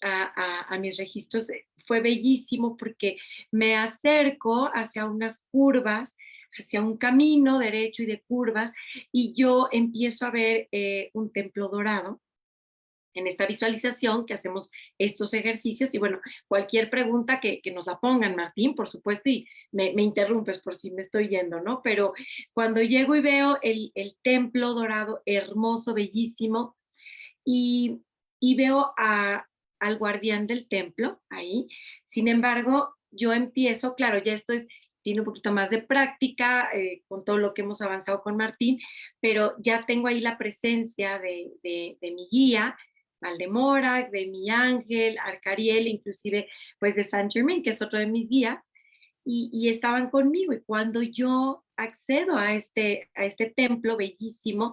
a mis registros, fue bellísimo porque me acerco hacia unas curvas, hacia un camino derecho y de curvas, y yo empiezo a ver un templo dorado en esta visualización que hacemos estos ejercicios. Y bueno, cualquier pregunta que nos la pongan, Martín, por supuesto, y me interrumpes por si me estoy yendo, ¿no? Pero cuando llego y veo el templo dorado, hermoso, bellísimo, y, y veo al guardián del templo ahí, sin embargo, yo empiezo, claro, ya esto tiene un poquito más de práctica con todo lo que hemos avanzado con Martín, pero ya tengo ahí la presencia de mi guía, Valdemora, de mi ángel, Arcariel, inclusive pues de Saint Germain, que es otro de mis guías, y estaban conmigo. Y cuando yo accedo a este templo bellísimo,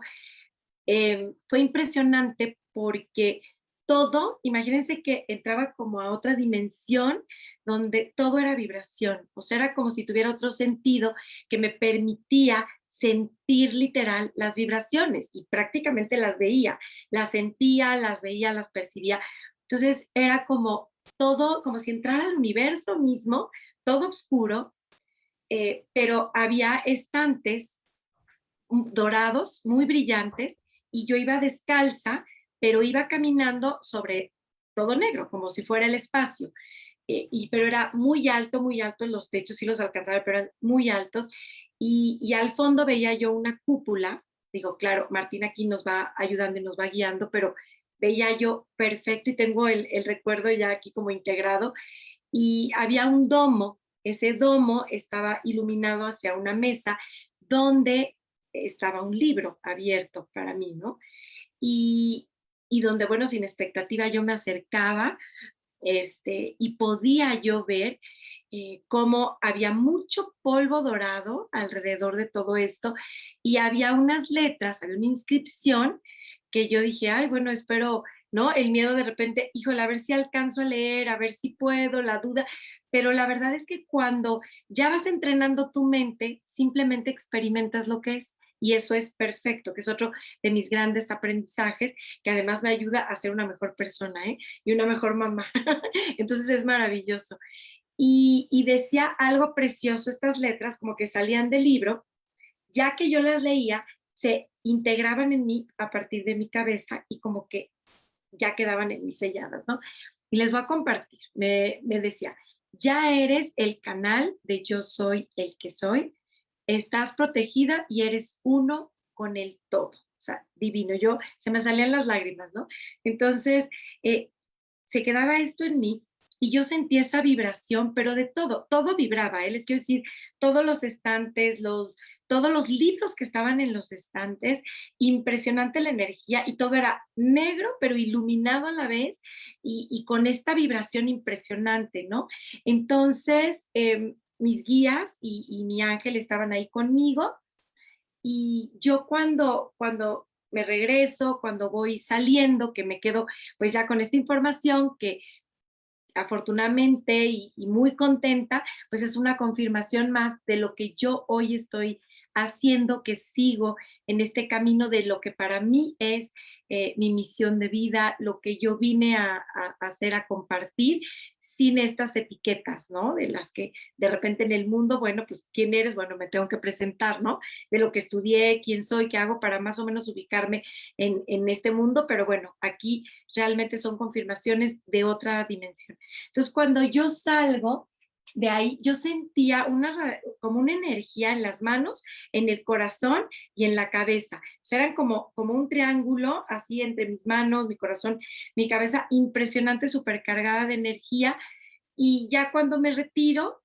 fue impresionante porque todo, imagínense que entraba como a otra dimensión donde todo era vibración, o sea, era como si tuviera otro sentido que me permitía sentir literal las vibraciones y prácticamente las veía, las sentía, las veía, las percibía. Entonces era como todo, como si entrara al universo mismo, todo oscuro, pero había estantes dorados, muy brillantes, y yo iba descalza, pero iba caminando sobre todo negro, como si fuera el espacio. Pero era muy alto en los techos, sí los alcanzaba, pero eran muy altos. Y al fondo veía yo una cúpula. Digo, claro, Martín aquí nos va ayudando y nos va guiando, pero veía yo perfecto y tengo el recuerdo ya aquí como integrado. Y había un domo, ese domo estaba iluminado hacia una mesa donde estaba un libro abierto para mí, ¿no? Y, y donde, bueno, sin expectativa yo me acercaba y podía yo ver cómo había mucho polvo dorado alrededor de todo esto y había unas letras, había una inscripción que yo dije, ay, bueno, espero, ¿no? El miedo de repente, híjole, a ver si alcanzo a leer, a ver si puedo, la duda, pero la verdad es que cuando ya vas entrenando tu mente, simplemente experimentas lo que es. Y eso es perfecto, que es otro de mis grandes aprendizajes, que además me ayuda a ser una mejor persona, ¿eh? Y una mejor mamá. Entonces es maravilloso. Y decía algo precioso, estas letras como que salían del libro, ya que yo las leía, se integraban en mí a partir de mi cabeza y como que ya quedaban en mí selladas, ¿no? Y les voy a compartir, me decía, ya eres el canal de yo soy el que soy, estás protegida y eres uno con el todo. O sea, divino, se me salían las lágrimas, ¿no? Entonces, se quedaba esto en mí y yo sentía esa vibración, pero de todo vibraba, les quiero decir, todos los estantes, todos los libros que estaban en los estantes, impresionante la energía y todo era negro, pero iluminado a la vez y con esta vibración impresionante, ¿no? Entonces, mis guías y mi ángel estaban ahí conmigo y yo cuando me regreso, cuando voy saliendo, que me quedo pues ya con esta información que afortunadamente y muy contenta, pues es una confirmación más de lo que yo hoy estoy haciendo, que sigo en este camino de lo que para mí es mi misión de vida, lo que yo vine a hacer, a compartir, sin estas etiquetas, ¿no? De las que de repente en el mundo, bueno, pues ¿quién eres? Bueno, me tengo que presentar, ¿no? De lo que estudié, quién soy, qué hago para más o menos ubicarme en este mundo, pero bueno, aquí realmente son confirmaciones de otra dimensión. Entonces, cuando yo salgo de ahí, yo sentía como una energía en las manos, en el corazón y en la cabeza. O sea, eran como un triángulo así entre mis manos, mi corazón, mi cabeza, impresionante, súper cargada de energía. Y ya cuando me retiro,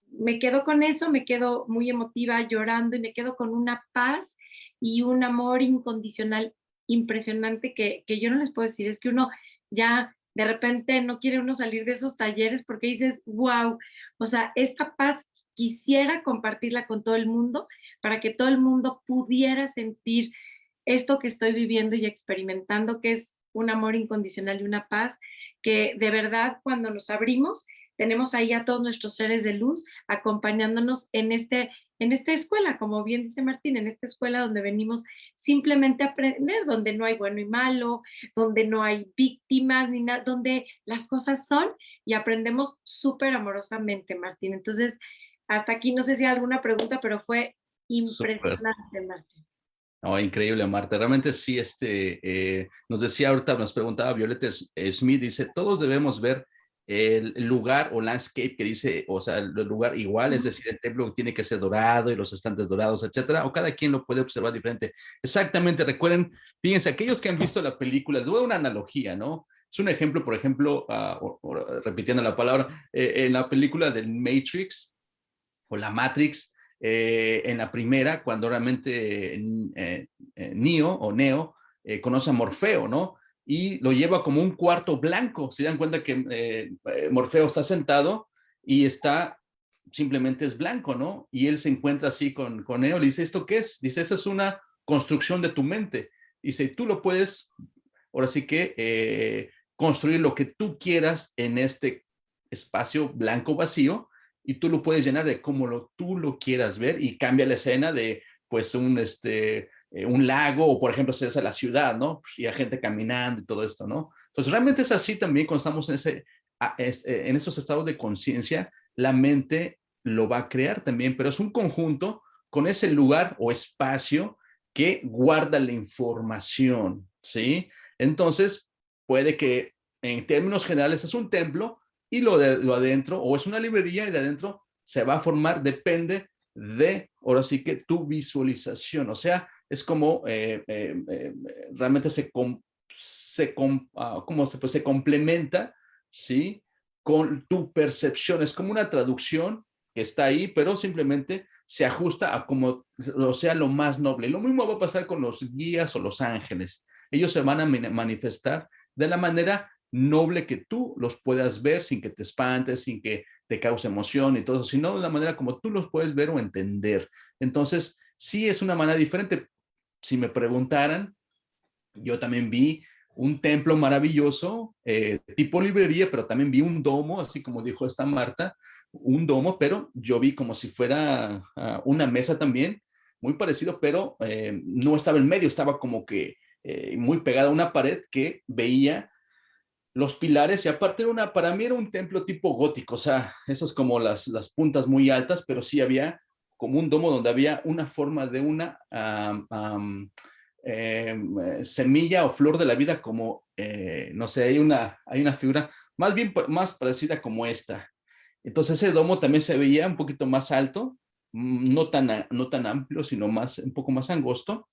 me quedo con eso, me quedo muy emotiva, llorando y me quedo con una paz y un amor incondicional impresionante que yo no les puedo decir. Es que uno ya de repente no quiere uno salir de esos talleres porque dices, wow, o sea, esta paz quisiera compartirla con todo el mundo para que todo el mundo pudiera sentir esto que estoy viviendo y experimentando, que es un amor incondicional y una paz que de verdad cuando nos abrimos tenemos ahí a todos nuestros seres de luz acompañándonos en esta escuela, como bien dice Martín, en esta escuela donde venimos simplemente a aprender, donde no hay bueno y malo, donde no hay víctimas ni nada, donde las cosas son y aprendemos súper amorosamente, Martín. Entonces, hasta aquí no sé si hay alguna pregunta, pero fue Súper. impresionante, Martín. Oh, increíble, Marta. Realmente sí, nos decía ahorita, nos preguntaba Violeta Smith, dice, todos debemos ver el lugar o landscape que dice, o sea, el lugar igual, es decir, el templo tiene que ser dorado y los estantes dorados, etcétera, o cada quien lo puede observar diferente. Exactamente, recuerden, fíjense, aquellos que han visto la película, les voy a dar una analogía, ¿no? Es un ejemplo, por ejemplo, repitiendo la palabra, en la película del Matrix o la Matrix, en la primera, cuando realmente Neo conoce a Morfeo, ¿no? Y lo lleva como un cuarto blanco. Se dan cuenta que Morfeo está sentado y está, simplemente es blanco, ¿no? Y él se encuentra así con Neo, le dice, ¿esto qué es? Dice, eso es una construcción de tu mente. Dice, tú lo puedes, ahora sí que, construir lo que tú quieras en este espacio blanco vacío y tú lo puedes llenar de como tú lo quieras ver y cambia la escena de pues un lago o por ejemplo se hace la ciudad, ¿no? Y hay gente caminando y todo esto, ¿no? Entonces realmente es así también cuando estamos en esos estados de conciencia, la mente lo va a crear también, pero es un conjunto con ese lugar o espacio que guarda la información, ¿sí? Entonces, puede que en términos generales es un templo, y lo adentro, o es una librería y de adentro se va a formar, depende de, ahora sí que tu visualización, o sea, es como realmente se complementa, ¿sí? Con tu percepción, es como una traducción que está ahí, pero simplemente se ajusta a como lo sea lo más noble. Y lo mismo va a pasar con los guías o los ángeles. Ellos se van a manifestar de la manera noble que tú los puedas ver sin que te espantes, sin que te cause emoción y todo eso, sino de la manera como tú los puedes ver o entender. Entonces, sí es una manera diferente. Si me preguntaran, yo también vi un templo maravilloso, tipo librería, pero también vi un domo, así como dijo esta Marta, un domo, pero yo vi como si fuera una mesa también, muy parecido, pero no estaba en medio, estaba como que muy pegada a una pared que veía los pilares y aparte para mí era un templo tipo gótico, o sea, esas como las puntas muy altas, pero sí había como un domo donde había una forma de una semilla o flor de la vida como, no sé, hay una figura más bien más parecida como esta. Entonces ese domo también se veía un poquito más alto, no tan amplio, sino un poco más angosto.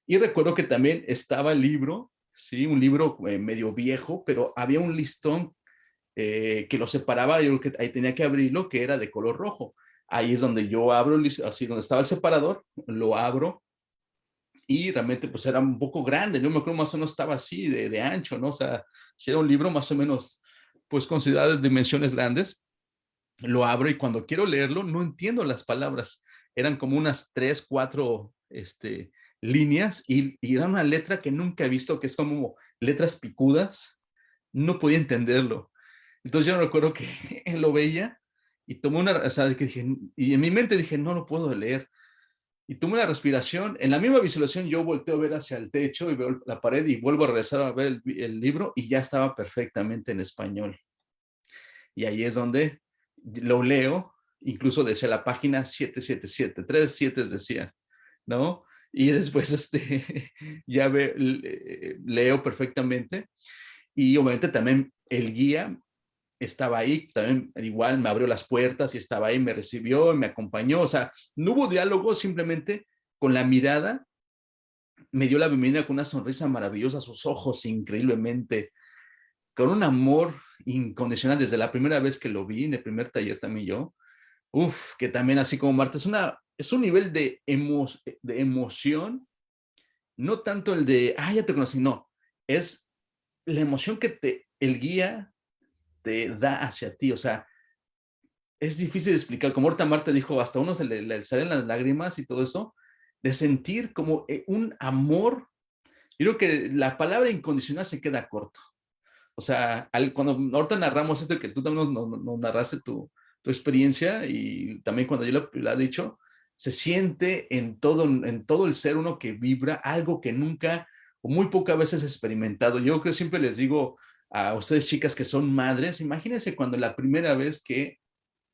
Y recuerdo que también estaba el libro, sí, un libro medio viejo, pero había un listón que lo separaba, yo creo que ahí tenía que abrirlo, que era de color rojo. Ahí es donde yo abro, así donde estaba el separador, lo abro y realmente pues era un poco grande, yo me acuerdo más o menos estaba así de ancho, ¿no? O sea, si era un libro más o menos pues considerado de dimensiones grandes, lo abro y cuando quiero leerlo no entiendo las palabras, eran como unas tres, cuatro, líneas y era una letra que nunca he visto, que es como letras picudas, no podía entenderlo. Entonces yo recuerdo que lo veía y tomé o sea, que dije, y en mi mente dije, no lo puedo leer. Y tomé una respiración, en la misma visualización yo volteo a ver hacia el techo y veo la pared y vuelvo a regresar a ver el libro y ya estaba perfectamente en español. Y ahí es donde lo leo, incluso desde la página 777, 3 7 decía, ¿no? Y después ya leo perfectamente. Y obviamente también el guía estaba ahí, también igual me abrió las puertas y estaba ahí, me recibió, me acompañó, o sea, no hubo diálogo, simplemente con la mirada me dio la bienvenida con una sonrisa maravillosa, sus ojos increíblemente, con un amor incondicional desde la primera vez que lo vi, en el primer taller también yo, uf, que también así como Marta, es un nivel de emoción, no tanto el de, ya te conocí, no, es la emoción que el guía te da hacia ti, o sea, es difícil de explicar, como ahorita Marta dijo, hasta uno le salen las lágrimas y todo eso, de sentir como un amor. Yo creo que la palabra incondicional se queda corto. O sea, cuando ahorita narramos esto, que tú también nos narraste tu experiencia y también cuando yo lo he dicho, se siente en todo el ser uno que vibra algo que nunca o muy pocas veces he experimentado. Yo creo que siempre les digo a ustedes chicas que son madres, imagínense cuando la primera vez que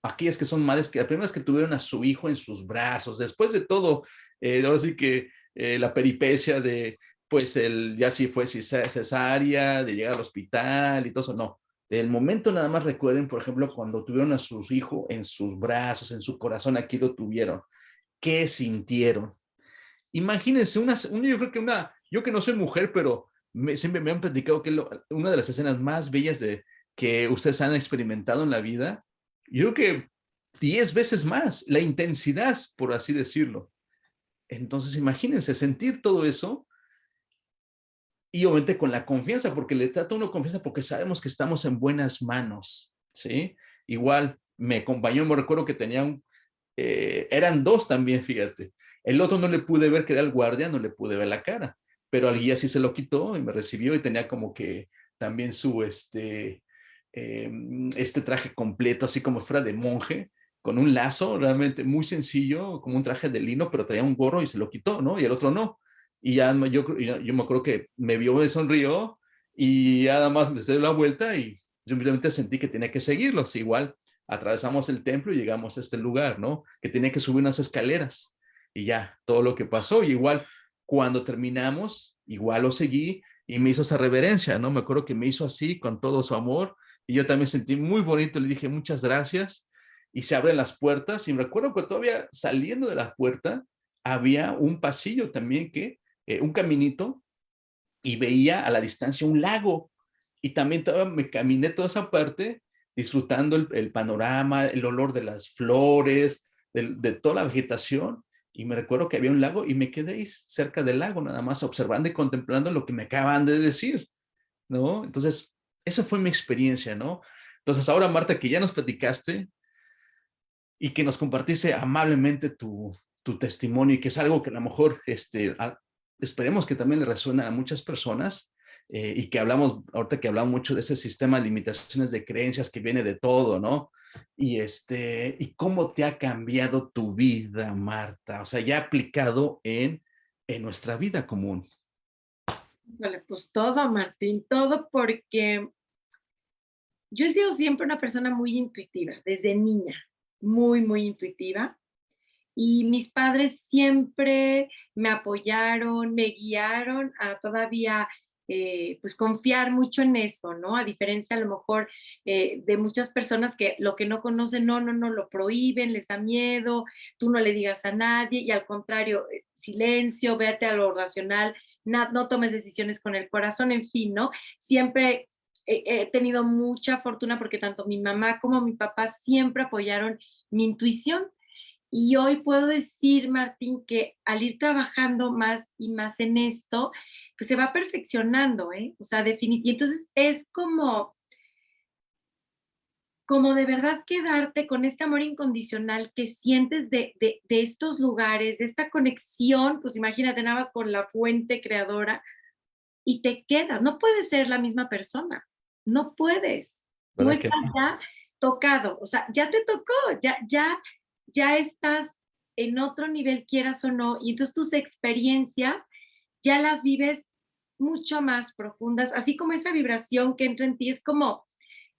aquellas que son madres, que la primera vez que tuvieron a su hijo en sus brazos, después de todo, ahora sí que la peripecia de, pues, ya sí fue cesárea, de llegar al hospital y todo eso, no. Del momento nada más recuerden, por ejemplo, cuando tuvieron a su hijo en sus brazos, en su corazón, aquí lo tuvieron. ¿Qué sintieron? Imagínense, yo creo que yo que no soy mujer, pero siempre me han platicado que una de las escenas más bellas que ustedes han experimentado en la vida, yo creo que 10 veces más, la intensidad, por así decirlo. Entonces, imagínense sentir todo eso y obviamente con la confianza, porque le trata uno confianza porque sabemos que estamos en buenas manos, ¿sí? Igual me acompañó, me recuerdo que eran dos también, fíjate. El otro no le pude ver, que era el guardia, no le pude ver la cara, pero al guía sí se lo quitó y me recibió y tenía como que también este traje completo, así como fuera de monje, con un lazo realmente muy sencillo, como un traje de lino, pero traía un gorro y se lo quitó, ¿no? Y el otro no. Y ya yo me acuerdo que me vio, me sonrió y nada más me dio la vuelta y yo simplemente sentí que tenía que seguirlos. Igual atravesamos el templo y llegamos a este lugar, ¿no? Que tenía que subir unas escaleras y ya, todo lo que pasó. Y igual cuando terminamos, igual lo seguí y me hizo esa reverencia, ¿no? Me acuerdo que me hizo así con todo su amor y yo también sentí muy bonito, le dije muchas gracias y se abren las puertas y me recuerdo que todavía saliendo de la puerta había un pasillo también un caminito y veía a la distancia un lago y también me caminé toda esa parte disfrutando el panorama, el olor de las flores, de toda la vegetación y me recuerdo que había un lago y me quedé ahí cerca del lago nada más observando y contemplando lo que me acaban de decir, ¿no? Entonces, esa fue mi experiencia, ¿no? Entonces, ahora Marta, que ya nos platicaste y que nos compartiste amablemente tu testimonio y que es algo que a lo mejor esperemos que también le resuene a muchas personas y que hablamos, ahorita que hablamos mucho de ese sistema de limitaciones de creencias que viene de todo, ¿no? Y cómo te ha cambiado tu vida, Marta, o sea, ya aplicado en nuestra vida común. Vale, pues todo, Martín, todo porque yo he sido siempre una persona muy intuitiva, desde niña, muy, muy intuitiva. Y mis padres siempre me apoyaron, me guiaron a todavía pues confiar mucho en eso, ¿no? A diferencia a lo mejor de muchas personas que lo que no conocen, no, lo prohíben, les da miedo, tú no le digas a nadie y al contrario, silencio, véate a lo racional, no tomes decisiones con el corazón, en fin, ¿no? Siempre he tenido mucha fortuna porque tanto mi mamá como mi papá siempre apoyaron mi intuición. Y hoy puedo decir, Martín, que al ir trabajando más y más en esto, pues se va perfeccionando, ¿eh? O sea, definitivamente. Y entonces es como de verdad quedarte con este amor incondicional que sientes de estos lugares, de esta conexión, pues imagínate nada más con la fuente creadora y te quedas. No puedes ser la misma persona, no puedes. Tú ¿Verdad que estás no? ya tocado, o sea, ya te tocó, ya estás en otro nivel, quieras o no, y entonces tus experiencias ya las vives mucho más profundas, así como esa vibración que entra en ti, es como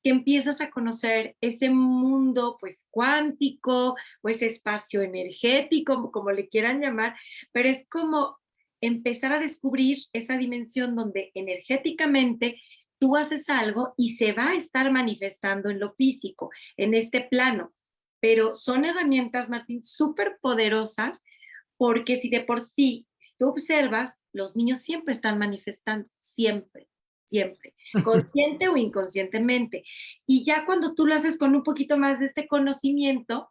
que empiezas a conocer ese mundo pues cuántico o ese espacio energético, como le quieran llamar, pero es como empezar a descubrir esa dimensión donde energéticamente tú haces algo y se va a estar manifestando en lo físico, en este plano. Pero son herramientas, Martín, súper poderosas porque si de por sí, si tú observas, los niños siempre están manifestando, siempre, siempre, consciente o inconscientemente. Y ya cuando tú lo haces con un poquito más de este conocimiento,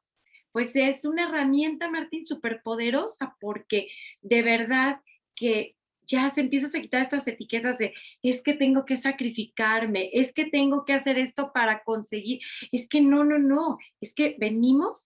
pues es una herramienta, Martín, súper poderosa, porque de verdad que ya se empiezas a quitar estas etiquetas de es que tengo que sacrificarme, es que tengo que hacer esto para conseguir, es que no, no, no, es que venimos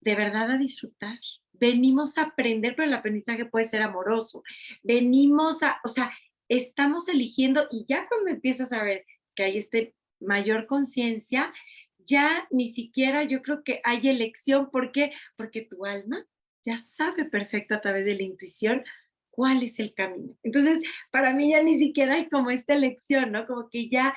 de verdad a disfrutar. Venimos a aprender, pero el aprendizaje puede ser amoroso. Venimos a, o sea, estamos eligiendo y ya cuando empiezas a ver que hay este mayor conciencia, ya ni siquiera yo creo que hay elección. ¿Por qué? Porque tu alma ya sabe perfecto a través de la intuición cuál es el camino. Entonces, para mí ya ni siquiera hay como esta elección, ¿no? Como que ya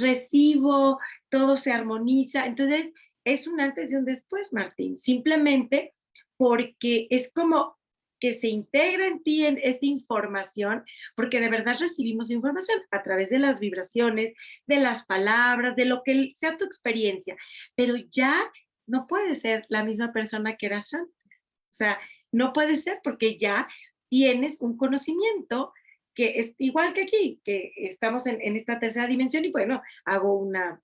recibo, todo se armoniza. Entonces, es un antes y un después, Martín, simplemente porque es como que se integra en ti en esta información, porque de verdad recibimos información a través de las vibraciones, de las palabras, de lo que sea tu experiencia, pero ya no puedes ser la misma persona que eras antes. O sea, no puede ser porque ya tienes un conocimiento que es igual que aquí, que estamos en esta tercera dimensión y bueno, hago una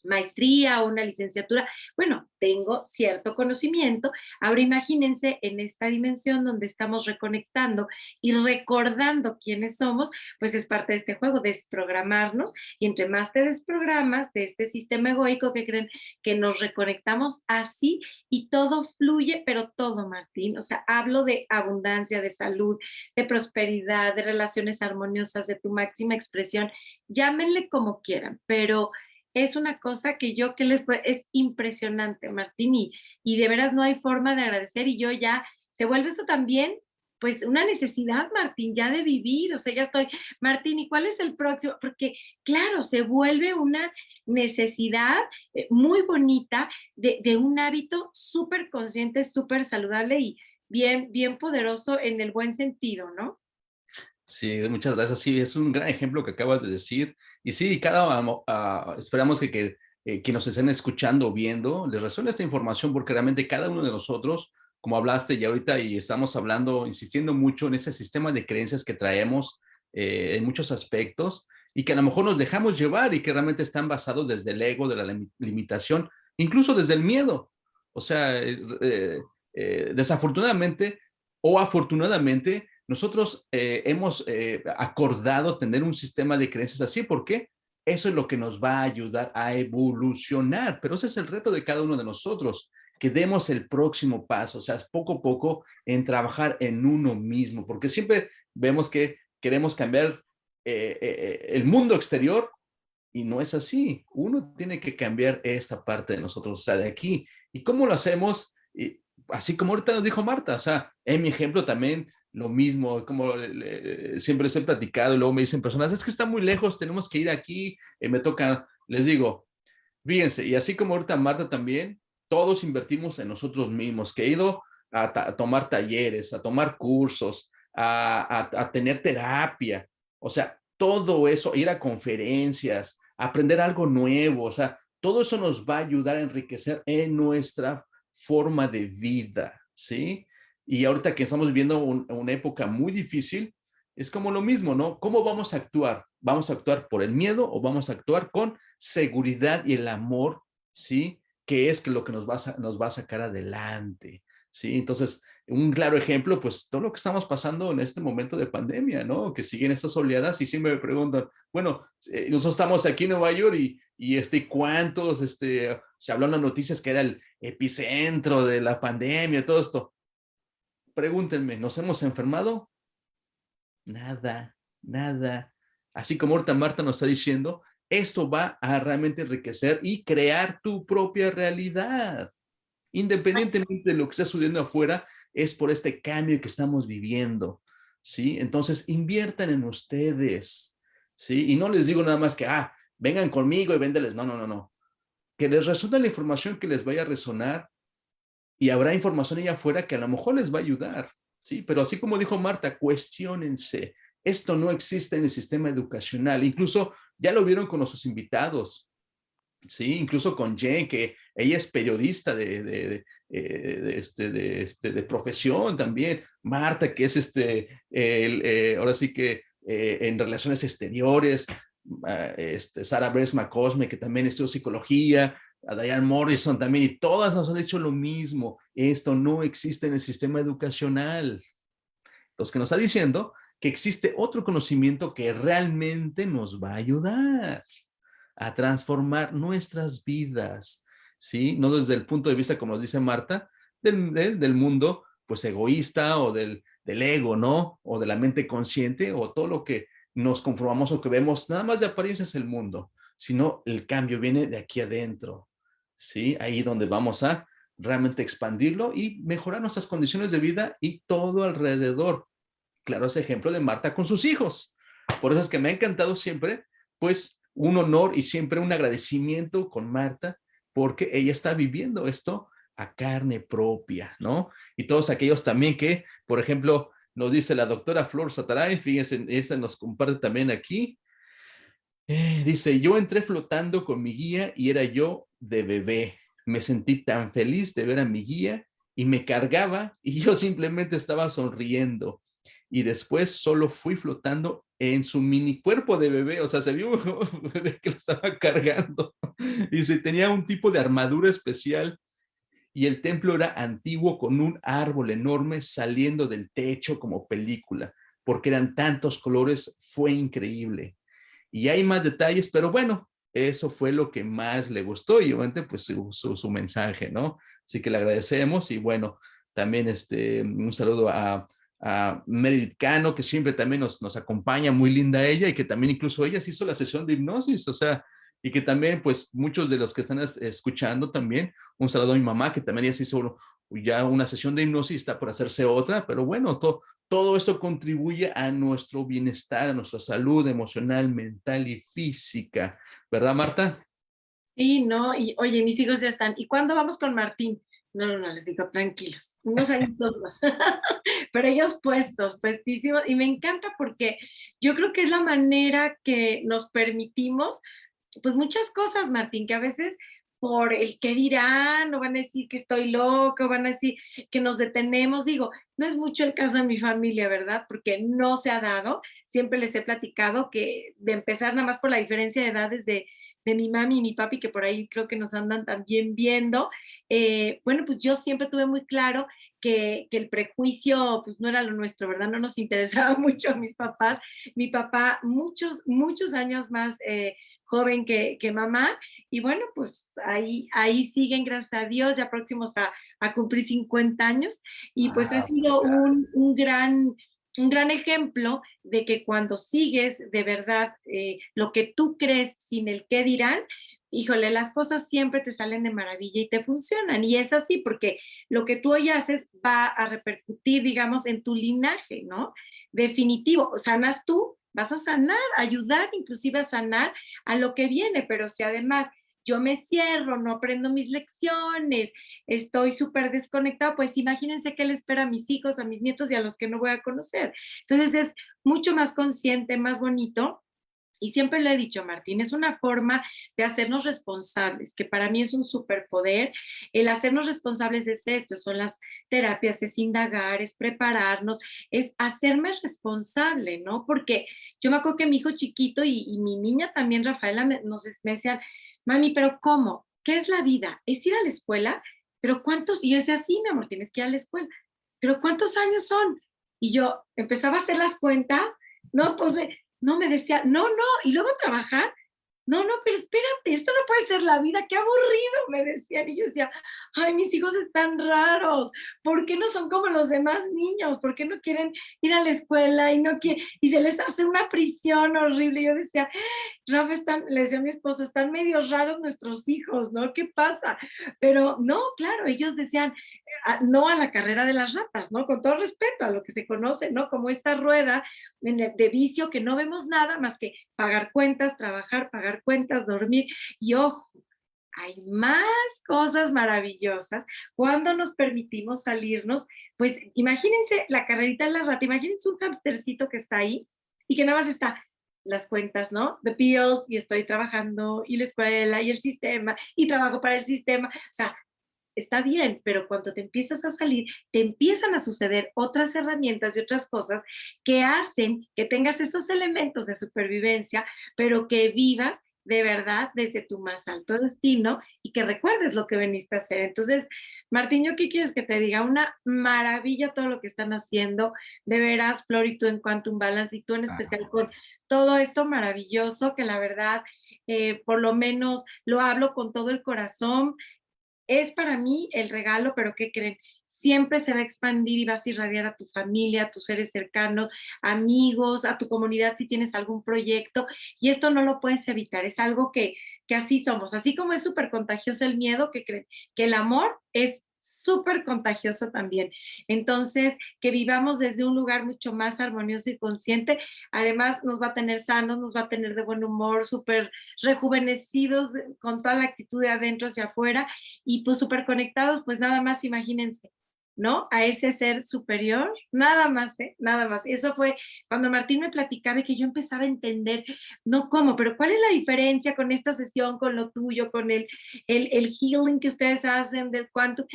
maestría o una licenciatura, bueno, tengo cierto conocimiento. Ahora imagínense en esta dimensión donde estamos reconectando y recordando quiénes somos, pues es parte de este juego, desprogramarnos, y entre más te desprogramas de este sistema egoico que creen que nos reconectamos así y todo fluye, pero todo, Martín, o sea, hablo de abundancia, de salud, de prosperidad, de relaciones armoniosas, de tu máxima expresión, llámenle como quieran, pero es una cosa que yo que les puedo, es impresionante, Martín, y de veras no hay forma de agradecer y yo ya, se vuelve esto también, pues una necesidad, Martín, ya de vivir, o sea, ya estoy, Martín, ¿y cuál es el próximo? Porque, claro, se vuelve una necesidad muy bonita de un hábito súper consciente, súper saludable y bien, bien poderoso en el buen sentido, ¿no? Sí, muchas gracias. Sí, es un gran ejemplo que acabas de decir. Y sí, esperamos que nos estén escuchando o viendo, les resuene esta información porque realmente cada uno de nosotros, como hablaste ya ahorita y estamos hablando, insistiendo mucho en ese sistema de creencias que traemos en muchos aspectos y que a lo mejor nos dejamos llevar y que realmente están basados desde el ego, de la limitación, incluso desde el miedo. O sea, desafortunadamente o afortunadamente, nosotros hemos acordado tener un sistema de creencias así. ¿Por qué? Eso es lo que nos va a ayudar a evolucionar, pero ese es el reto de cada uno de nosotros, que demos el próximo paso, o sea, poco a poco en trabajar en uno mismo, porque siempre vemos que queremos cambiar el mundo exterior y no es así. Uno tiene que cambiar esta parte de nosotros, o sea, de aquí. ¿Y cómo lo hacemos? Y, así como ahorita nos dijo Marta, o sea, en mi ejemplo también lo mismo, como siempre les he platicado y luego me dicen personas, es que está muy lejos, tenemos que ir aquí, me toca, les digo, fíjense, y así como ahorita Marta también, todos invertimos en nosotros mismos, que he ido a tomar talleres, a tomar cursos, a tener terapia, o sea, todo eso, ir a conferencias, aprender algo nuevo, o sea, todo eso nos va a ayudar a enriquecer en nuestra forma de vida, ¿sí? Y ahorita que estamos viviendo una época muy difícil, es como lo mismo, ¿no? ¿Cómo vamos a actuar? ¿Vamos a actuar por el miedo o vamos a actuar con seguridad y el amor, ¿sí? Que es lo que nos va a sacar adelante, ¿sí? Entonces, un claro ejemplo, pues todo lo que estamos pasando en este momento de pandemia, ¿no? Que siguen estas oleadas y siempre me preguntan, bueno, nosotros estamos aquí en Nueva York ¿cuántos, se habló en las noticias que era el epicentro de la pandemia, todo esto? Pregúntenme, ¿nos hemos enfermado? Nada, nada. Así como ahorita Marta nos está diciendo, esto va a realmente enriquecer y crear tu propia realidad. Independientemente de lo que está sucediendo afuera, es por este cambio que estamos viviendo, ¿sí? Entonces, inviertan en ustedes, ¿sí? Y no les digo nada más que, vengan conmigo y véndeles. No, no, no, no. Que les resuene la información que les vaya a resonar y habrá información allá afuera que a lo mejor les va a ayudar, ¿sí? Pero así como dijo Marta, cuestiónense. Esto no existe en el sistema educacional. Incluso ya lo vieron con nuestros invitados, ¿sí? Incluso con Jen, que ella es periodista de profesión también. Marta, que es ahora sí que en relaciones exteriores. Sarah Bresma Cosme, que también estudió psicología, a Diane Morrison también, y todas nos han dicho lo mismo. Esto no existe en el sistema educacional. Los que nos está diciendo que existe otro conocimiento que realmente nos va a ayudar a transformar nuestras vidas, ¿sí? No desde el punto de vista, como nos dice Marta, del mundo, pues egoísta o del ego, ¿no? O de la mente consciente o todo lo que nos conformamos o que vemos, nada más de apariencia es el mundo, sino el cambio viene de aquí adentro, ¿sí? Ahí donde vamos a realmente expandirlo y mejorar nuestras condiciones de vida y todo alrededor. Claro, ese ejemplo de Marta con sus hijos. Por eso es que me ha encantado siempre, pues, un honor y siempre un agradecimiento con Marta, porque ella está viviendo esto a carne propia, ¿no? Y todos aquellos también que, por ejemplo, nos dice la doctora Flor Sataray, fíjense, esta nos comparte también aquí, dice, yo entré flotando con mi guía y era yo de bebé. Me sentí tan feliz de ver a mi guía y me cargaba y yo simplemente estaba sonriendo. Y después solo fui flotando en su mini cuerpo de bebé, o sea, se vio un bebé que lo estaba cargando. Y se tenía un tipo de armadura especial y el templo era antiguo con un árbol enorme saliendo del techo como película, porque eran tantos colores, fue increíble. Y hay más detalles, pero bueno, eso fue lo que más le gustó y obviamente pues su mensaje, ¿no? Así que le agradecemos y bueno, también un saludo a Meredith Cano, que siempre también nos acompaña, muy linda ella y que también incluso ella se hizo la sesión de hipnosis, o sea, y que también pues muchos de los que están escuchando también, un saludo a mi mamá, que también ya se hizo ya una sesión de hipnosis, está por hacerse otra, pero bueno, todo eso contribuye a nuestro bienestar, a nuestra salud emocional, mental y física. ¿Verdad, Marta? Sí, no, y oye, mis hijos ya están. ¿Y cuándo vamos con Martín? No, no, no, les digo, tranquilos, unos añitos más. Pero ellos puestísimos. Y me encanta porque yo creo que es la manera que nos permitimos, pues muchas cosas, Martín, que a veces por el qué dirán, o van a decir que estoy loca, o van a decir que nos detenemos. Digo, no es mucho el caso de mi familia, ¿verdad? Porque no se ha dado. Siempre les he platicado que de empezar nada más por la diferencia de edades de mi mami y mi papi, que por ahí creo que nos andan también viendo, bueno, pues yo siempre tuve muy claro que el prejuicio pues no era lo nuestro, ¿verdad? No nos interesaba mucho a mis papás. Mi papá muchos años más joven que mamá, y bueno, pues ahí siguen, gracias a Dios, ya próximos a cumplir 50 años, y pues ha sido un gran ejemplo de que cuando sigues de verdad lo que tú crees sin el qué dirán, híjole, las cosas siempre te salen de maravilla y te funcionan. Y es así porque lo que tú hoy haces va a repercutir, digamos, en tu linaje, ¿no? Definitivo, sanas tú, vas a sanar, ayudar inclusive a sanar a lo que viene, pero si además yo me cierro, no aprendo mis lecciones, estoy súper desconectado, pues imagínense qué le espera a mis hijos, a mis nietos y a los que no voy a conocer. Entonces es mucho más consciente, más bonito. Y siempre le he dicho, Martín, es una forma de hacernos responsables, que para mí es un superpoder. El hacernos responsables es esto, son las terapias, es indagar, es prepararnos, es hacerme responsable, ¿no? Porque yo me acuerdo que mi hijo chiquito y mi niña también, Rafaela, me decían, mami, pero ¿cómo? ¿Qué es la vida? ¿Es ir a la escuela? ¿Pero cuántos? Y yo decía, sí, mi amor, tienes que ir a la escuela. ¿Pero cuántos años son? Y yo empezaba a hacer las cuentas, no, pues no, me decía, no, no, y luego trabajar, no, no, pero espérate, esto no puede ser la vida, qué aburrido, me decían. Y yo decía, ay, mis hijos están raros, ¿por qué no son como los demás niños? ¿Por qué no quieren ir a la escuela y no quieren, y se les hace una prisión horrible? Y yo decía, Rafa, le decía a mi esposo, están medio raros nuestros hijos, ¿no? ¿Qué pasa? Pero no, claro, ellos decían no a la carrera de las ratas, ¿no? Con todo respeto a lo que se conoce, ¿no? Como esta rueda de vicio que no vemos nada más que pagar cuentas, trabajar, pagar cuentas, dormir. Y ojo, hay más cosas maravillosas cuando nos permitimos salirnos. Pues imagínense la carrerita de la rata, imagínense un hamstercito que está ahí y que nada más está las cuentas, ¿no? The bills, y estoy trabajando, y la escuela, y el sistema, y trabajo para el sistema. O sea, está bien, pero cuando te empiezas a salir, te empiezan a suceder otras herramientas y otras cosas que hacen que tengas esos elementos de supervivencia, pero que vivas de verdad desde tu más alto destino y que recuerdes lo que veniste a hacer. Entonces, Martín, ¿yo qué quieres que te diga? Una maravilla todo lo que están haciendo, de veras, Flor, y tú en Quantum Balance, y tú en especial con todo esto maravilloso, que la verdad, por lo menos lo hablo con todo el corazón, es para mí el regalo, pero ¿qué creen? Siempre se va a expandir y vas a irradiar a tu familia, a tus seres cercanos, amigos, a tu comunidad si tienes algún proyecto. Y esto no lo puedes evitar, es algo que así somos. Así como es súper contagioso el miedo, ¿qué creen? Que el amor es súper contagioso también. Entonces, que vivamos desde un lugar mucho más armonioso y consciente, además nos va a tener sanos, nos va a tener de buen humor, súper rejuvenecidos, con toda la actitud de adentro hacia afuera y pues súper conectados, pues nada más imagínense, ¿no? A ese ser superior, nada más, ¿eh? Nada más. Eso fue cuando Martín me platicaba y que yo empezaba a entender, no cómo, pero cuál es la diferencia con esta sesión, con lo tuyo, con el healing que ustedes hacen del quantum.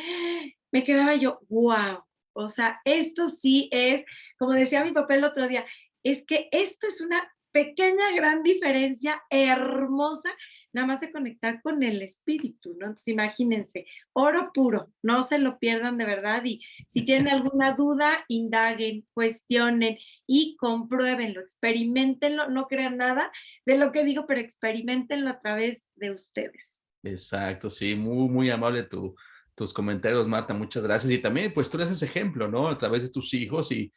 Me quedaba yo, wow, o sea, esto sí es, como decía mi papá el otro día, es que esto es una pequeña, gran diferencia hermosa, nada más de conectar con el espíritu, ¿no? Entonces imagínense, oro puro, no se lo pierdan de verdad y si tienen alguna duda, indaguen, cuestionen y compruébenlo, experimentenlo, no crean nada de lo que digo, pero experimentenlo a través de ustedes. Exacto, sí, muy, muy amable tus comentarios, Marta, muchas gracias. Y también, pues tú eres ese ejemplo, ¿no? A través de tus hijos y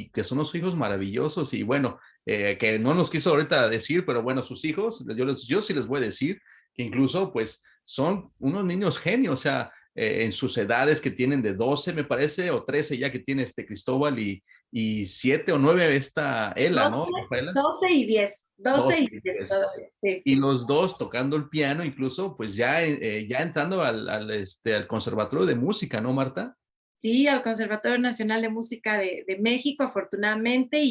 que son unos hijos maravillosos y bueno, que no nos quiso ahorita decir, pero bueno, sus hijos, yo sí les voy a decir que incluso, pues, son unos niños genios, o sea, en sus edades que tienen de 12, me parece, o 13 ya que tiene este Cristóbal y 7 o 9 esta Ela, ¿no? 12, Rafaela. 12 y 10, 12 12 y y 10 10. todavía, sí. Y los dos tocando el piano, incluso, pues ya, ya entrando al Conservatorio de Música, ¿no, Marta? Sí, al Conservatorio Nacional de Música de México, afortunadamente,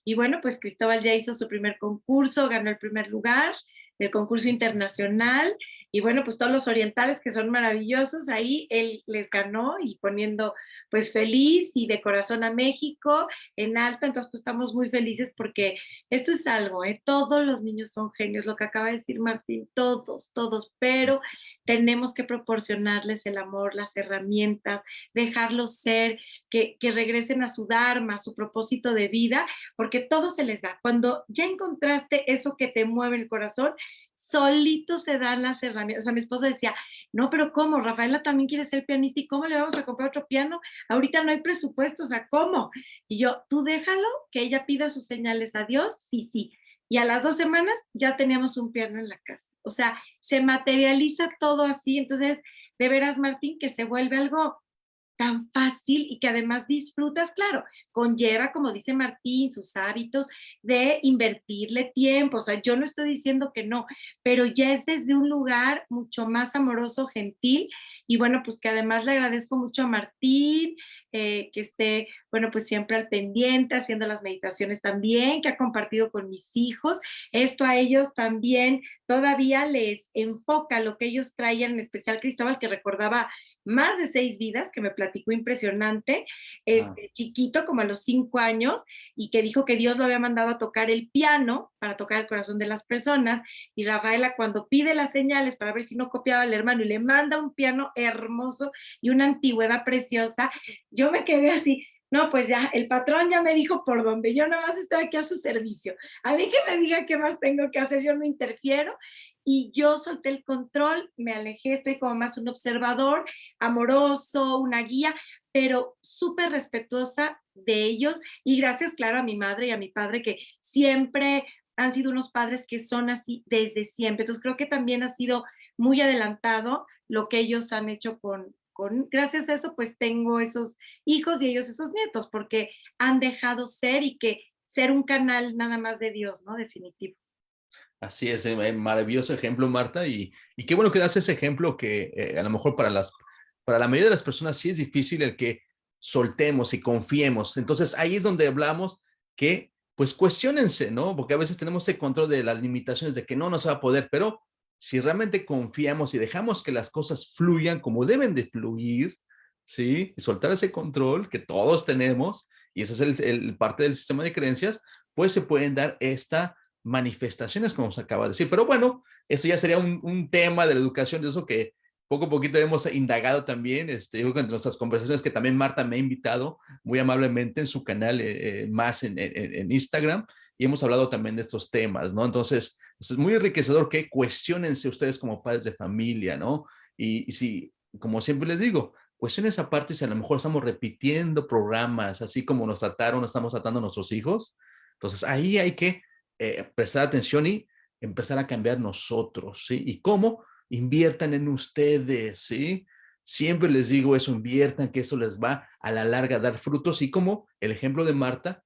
y bueno, pues Cristóbal ya hizo su primer concurso, ganó el primer lugar del concurso internacional, y bueno, pues todos los orientales que son maravillosos, ahí él les ganó y poniendo pues feliz y de corazón a México en alto, entonces pues estamos muy felices porque esto es algo, ¿eh? Todos los niños son genios, lo que acaba de decir Martín, todos, todos, pero tenemos que proporcionarles el amor, las herramientas, dejarlos ser, que regresen a su dharma, a su propósito de vida, porque todo se les da. Cuando ya encontraste eso que te mueve el corazón, solito se dan las herramientas. O sea, mi esposo decía, no, pero ¿cómo? Rafaela también quiere ser pianista y ¿cómo le vamos a comprar otro piano? Ahorita no hay presupuesto, o sea, ¿cómo? Y yo, tú déjalo, que ella pida sus señales a Dios, sí, sí. Y a las 2 semanas ya teníamos un piano en la casa. O sea, se materializa todo así. Entonces, de veras, Martín, que se vuelve algo tan fácil y que además disfrutas, claro, conlleva, como dice Martín, sus hábitos de invertirle tiempo, o sea, yo no estoy diciendo que no, pero ya es desde un lugar mucho más amoroso, gentil, y bueno, pues que además le agradezco mucho a Martín, que esté, bueno, pues siempre al pendiente, haciendo las meditaciones también, que ha compartido con mis hijos, esto a ellos también todavía les enfoca lo que ellos traían, en especial Cristóbal, que recordaba más de 6 vidas, que me platicó impresionante, Ah, chiquito, como a los 5 años, y que dijo que Dios lo había mandado a tocar el piano para tocar el corazón de las personas, y Rafaela cuando pide las señales para ver si no copiaba al hermano y le manda un piano hermoso y una antigüedad preciosa, yo me quedé así, no, pues ya, el patrón ya me dijo por dónde, yo nada más estoy aquí a su servicio. A mí que me diga qué más tengo que hacer, yo no interfiero. Y yo solté el control, me alejé, estoy como más un observador, amoroso, una guía, pero súper respetuosa de ellos y gracias, claro, a mi madre y a mi padre que siempre han sido unos padres que son así desde siempre. Entonces creo que también ha sido muy adelantado lo que ellos han hecho gracias a eso, pues tengo esos hijos y ellos esos nietos, porque han dejado ser y que ser un canal nada más de Dios, ¿no? Definitivo. Así es, maravilloso ejemplo, Marta, y qué bueno que das ese ejemplo que a lo mejor para la mayoría de las personas sí es difícil el que soltemos y confiemos. Entonces ahí es donde hablamos que pues cuestionense, ¿no? Porque a veces tenemos ese control de las limitaciones de que no nos va a poder, pero si realmente confiamos y dejamos que las cosas fluyan como deben de fluir, ¿sí? Y soltar ese control que todos tenemos, y ese es el parte del sistema de creencias, pues se pueden dar esta manifestaciones, como se acaba de decir. Pero bueno, eso ya sería un tema de la educación, de eso que poco a poquito hemos indagado también. Yo creo que entre nuestras conversaciones, que también Marta me ha invitado muy amablemente en su canal, más en Instagram, y hemos hablado también de estos temas, ¿no? Entonces, es muy enriquecedor que cuestionense ustedes como padres de familia, ¿no? Y si, como siempre les digo, cuestiones aparte si a lo mejor estamos repitiendo programas, así como nos trataron, estamos tratando a nuestros hijos. Entonces, ahí hay que prestar atención y empezar a cambiar nosotros, ¿sí? ¿Y cómo? Inviertan en ustedes, ¿sí? Siempre les digo eso, inviertan, que eso les va a la larga a dar frutos, y como el ejemplo de Marta,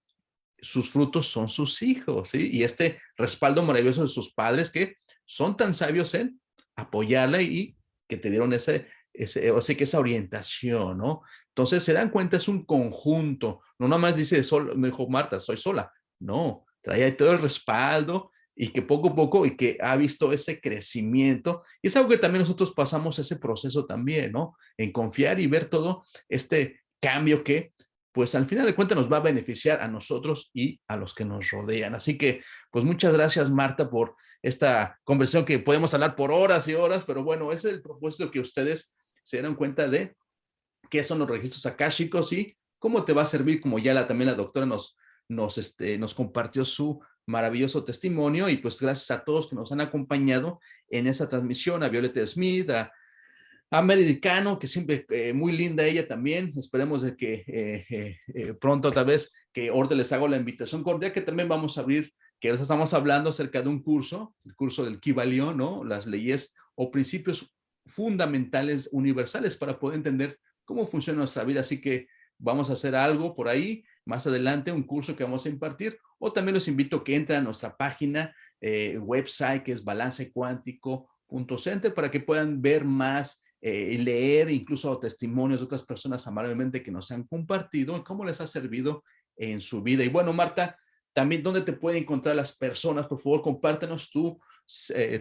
sus frutos son sus hijos, ¿sí? Y este respaldo maravilloso de sus padres que son tan sabios en apoyarla y que te dieron o sea, que esa orientación, ¿no? Entonces se dan cuenta, es un conjunto, no nada más dice, me dijo Marta, estoy sola, no, trae ahí todo el respaldo y que poco a poco y que ha visto ese crecimiento. Y es algo que también nosotros pasamos ese proceso también, ¿no? En confiar y ver todo este cambio que pues al final de cuentas nos va a beneficiar a nosotros y a los que nos rodean. Así que, pues muchas gracias, Marta, por esta conversación que podemos hablar por horas y horas, pero bueno, ese es el propósito, que ustedes se den cuenta de qué son los registros akáshicos y cómo te va a servir, como ya también la doctora nos compartió su maravilloso testimonio. Y pues gracias a todos que nos han acompañado en esa transmisión, a Violeta Smith, a Meridicano, que siempre muy linda ella también. Esperemos de que pronto, otra vez, que ahorita les hago la invitación cordial, que también vamos a abrir, que ahora estamos hablando acerca de un curso, el curso del Kybalión, ¿no? Las leyes o principios fundamentales universales para poder entender cómo funciona nuestra vida. Así que vamos a hacer algo por ahí más adelante, un curso que vamos a impartir, o también los invito a que entren a nuestra página, website, que es balancecuántico.center, para que puedan ver más, leer incluso testimonios de otras personas amablemente que nos han compartido cómo les ha servido en su vida. Y bueno, Marta, también dónde te pueden encontrar las personas. Por favor, compártenos tu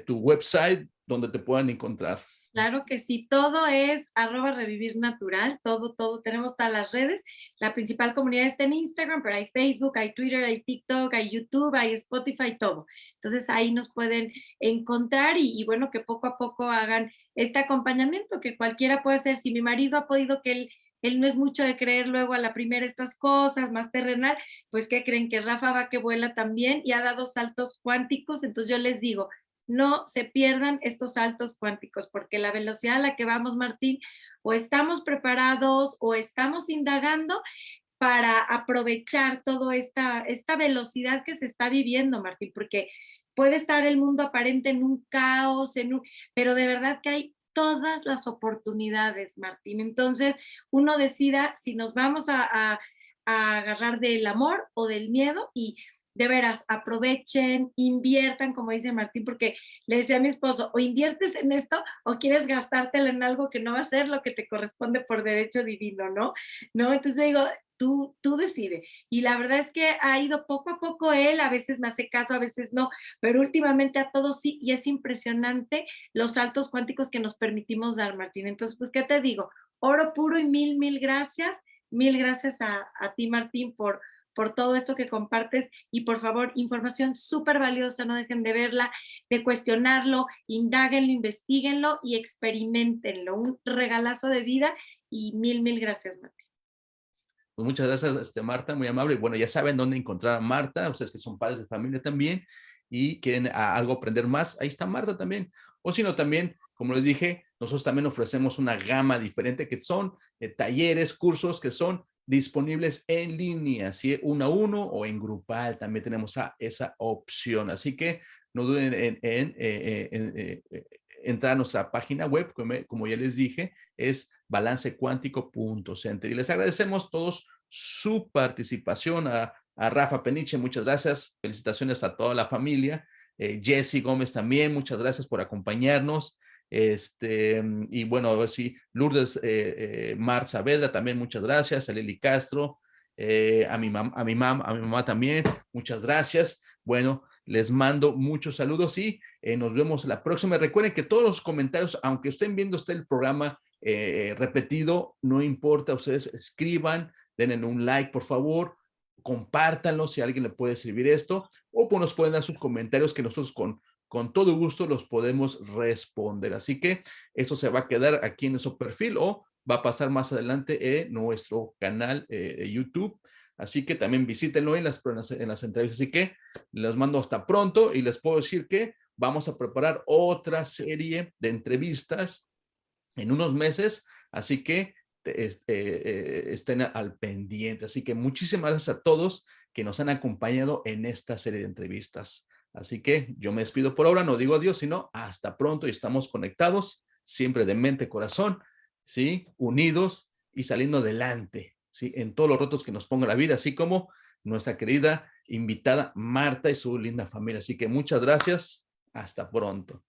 website donde te puedan encontrar. Claro que sí, todo es @revivir natural, todo, tenemos todas las redes. La principal comunidad está en Instagram, pero hay Facebook, hay Twitter, hay TikTok, hay YouTube, hay Spotify, todo. Entonces ahí nos pueden encontrar y bueno, que poco a poco hagan este acompañamiento que cualquiera puede hacer. Si mi marido ha podido, que él no es mucho de creer luego a la primera estas cosas, más terrenal, pues ¿qué creen? Que Rafa va que vuela también y ha dado saltos cuánticos. Entonces yo les digo, no se pierdan estos saltos cuánticos, porque la velocidad a la que vamos, Martín, o estamos preparados o estamos indagando para aprovechar toda esta velocidad que se está viviendo, Martín, porque puede estar el mundo aparente en un caos, pero de verdad que hay todas las oportunidades, Martín. Entonces, uno decida si nos vamos a agarrar del amor o del miedo y de veras, aprovechen, inviertan, como dice Martín, porque le decía a mi esposo, o inviertes en esto o quieres gastártela en algo que no va a ser lo que te corresponde por derecho divino, ¿no? ¿No? Entonces le digo, tú decide. Y la verdad es que ha ido poco a poco él, a veces me hace caso, a veces no, pero últimamente a todos sí, y es impresionante los saltos cuánticos que nos permitimos dar, Martín. Entonces, pues, ¿qué te digo? Oro puro y mil gracias a ti, Martín, por todo esto que compartes y por favor, información súper valiosa, no dejen de verla, de cuestionarlo, indáguenlo, investiguenlo y experimentenlo. Un regalazo de vida y mil gracias, Martín. Pues muchas gracias, Marta, muy amable. Y bueno, ya saben dónde encontrar a Marta, ustedes que son padres de familia también y quieren algo aprender más, ahí está Marta también. O si no, también, como les dije, nosotros también ofrecemos una gama diferente que son talleres, cursos que son disponibles en línea, ¿sí? 1-a-1 o en grupal, también tenemos esa opción. Así que no duden en entrar a nuestra página web, como ya les dije, es balancecuántico.center. Y les agradecemos todos su participación, a Rafa Peniche, muchas gracias, felicitaciones a toda la familia, Jesse Gómez también, muchas gracias por acompañarnos. Y bueno, a ver si Lourdes Mar Saavedra también, muchas gracias, a Lili Castro, a mi mamá también, muchas gracias. Bueno, les mando muchos saludos y nos vemos la próxima. Recuerden que todos los comentarios, aunque estén viendo el programa repetido, no importa, ustedes escriban, denle un like, por favor, compártanlo si a alguien le puede servir esto, o pues nos pueden dar sus comentarios que nosotros con todo gusto los podemos responder. Así que eso se va a quedar aquí en nuestro perfil o va a pasar más adelante en nuestro canal de YouTube. Así que también visítenlo en las entrevistas. Así que les mando hasta pronto y les puedo decir que vamos a preparar otra serie de entrevistas en unos meses. Así que estén al pendiente. Así que muchísimas gracias a todos que nos han acompañado en esta serie de entrevistas. Así que yo me despido por ahora, no digo adiós, sino hasta pronto y estamos conectados, siempre de mente, corazón, ¿sí? Unidos y saliendo adelante, ¿sí? En todos los retos que nos ponga la vida, así como nuestra querida invitada Marta y su linda familia. Así que muchas gracias, hasta pronto.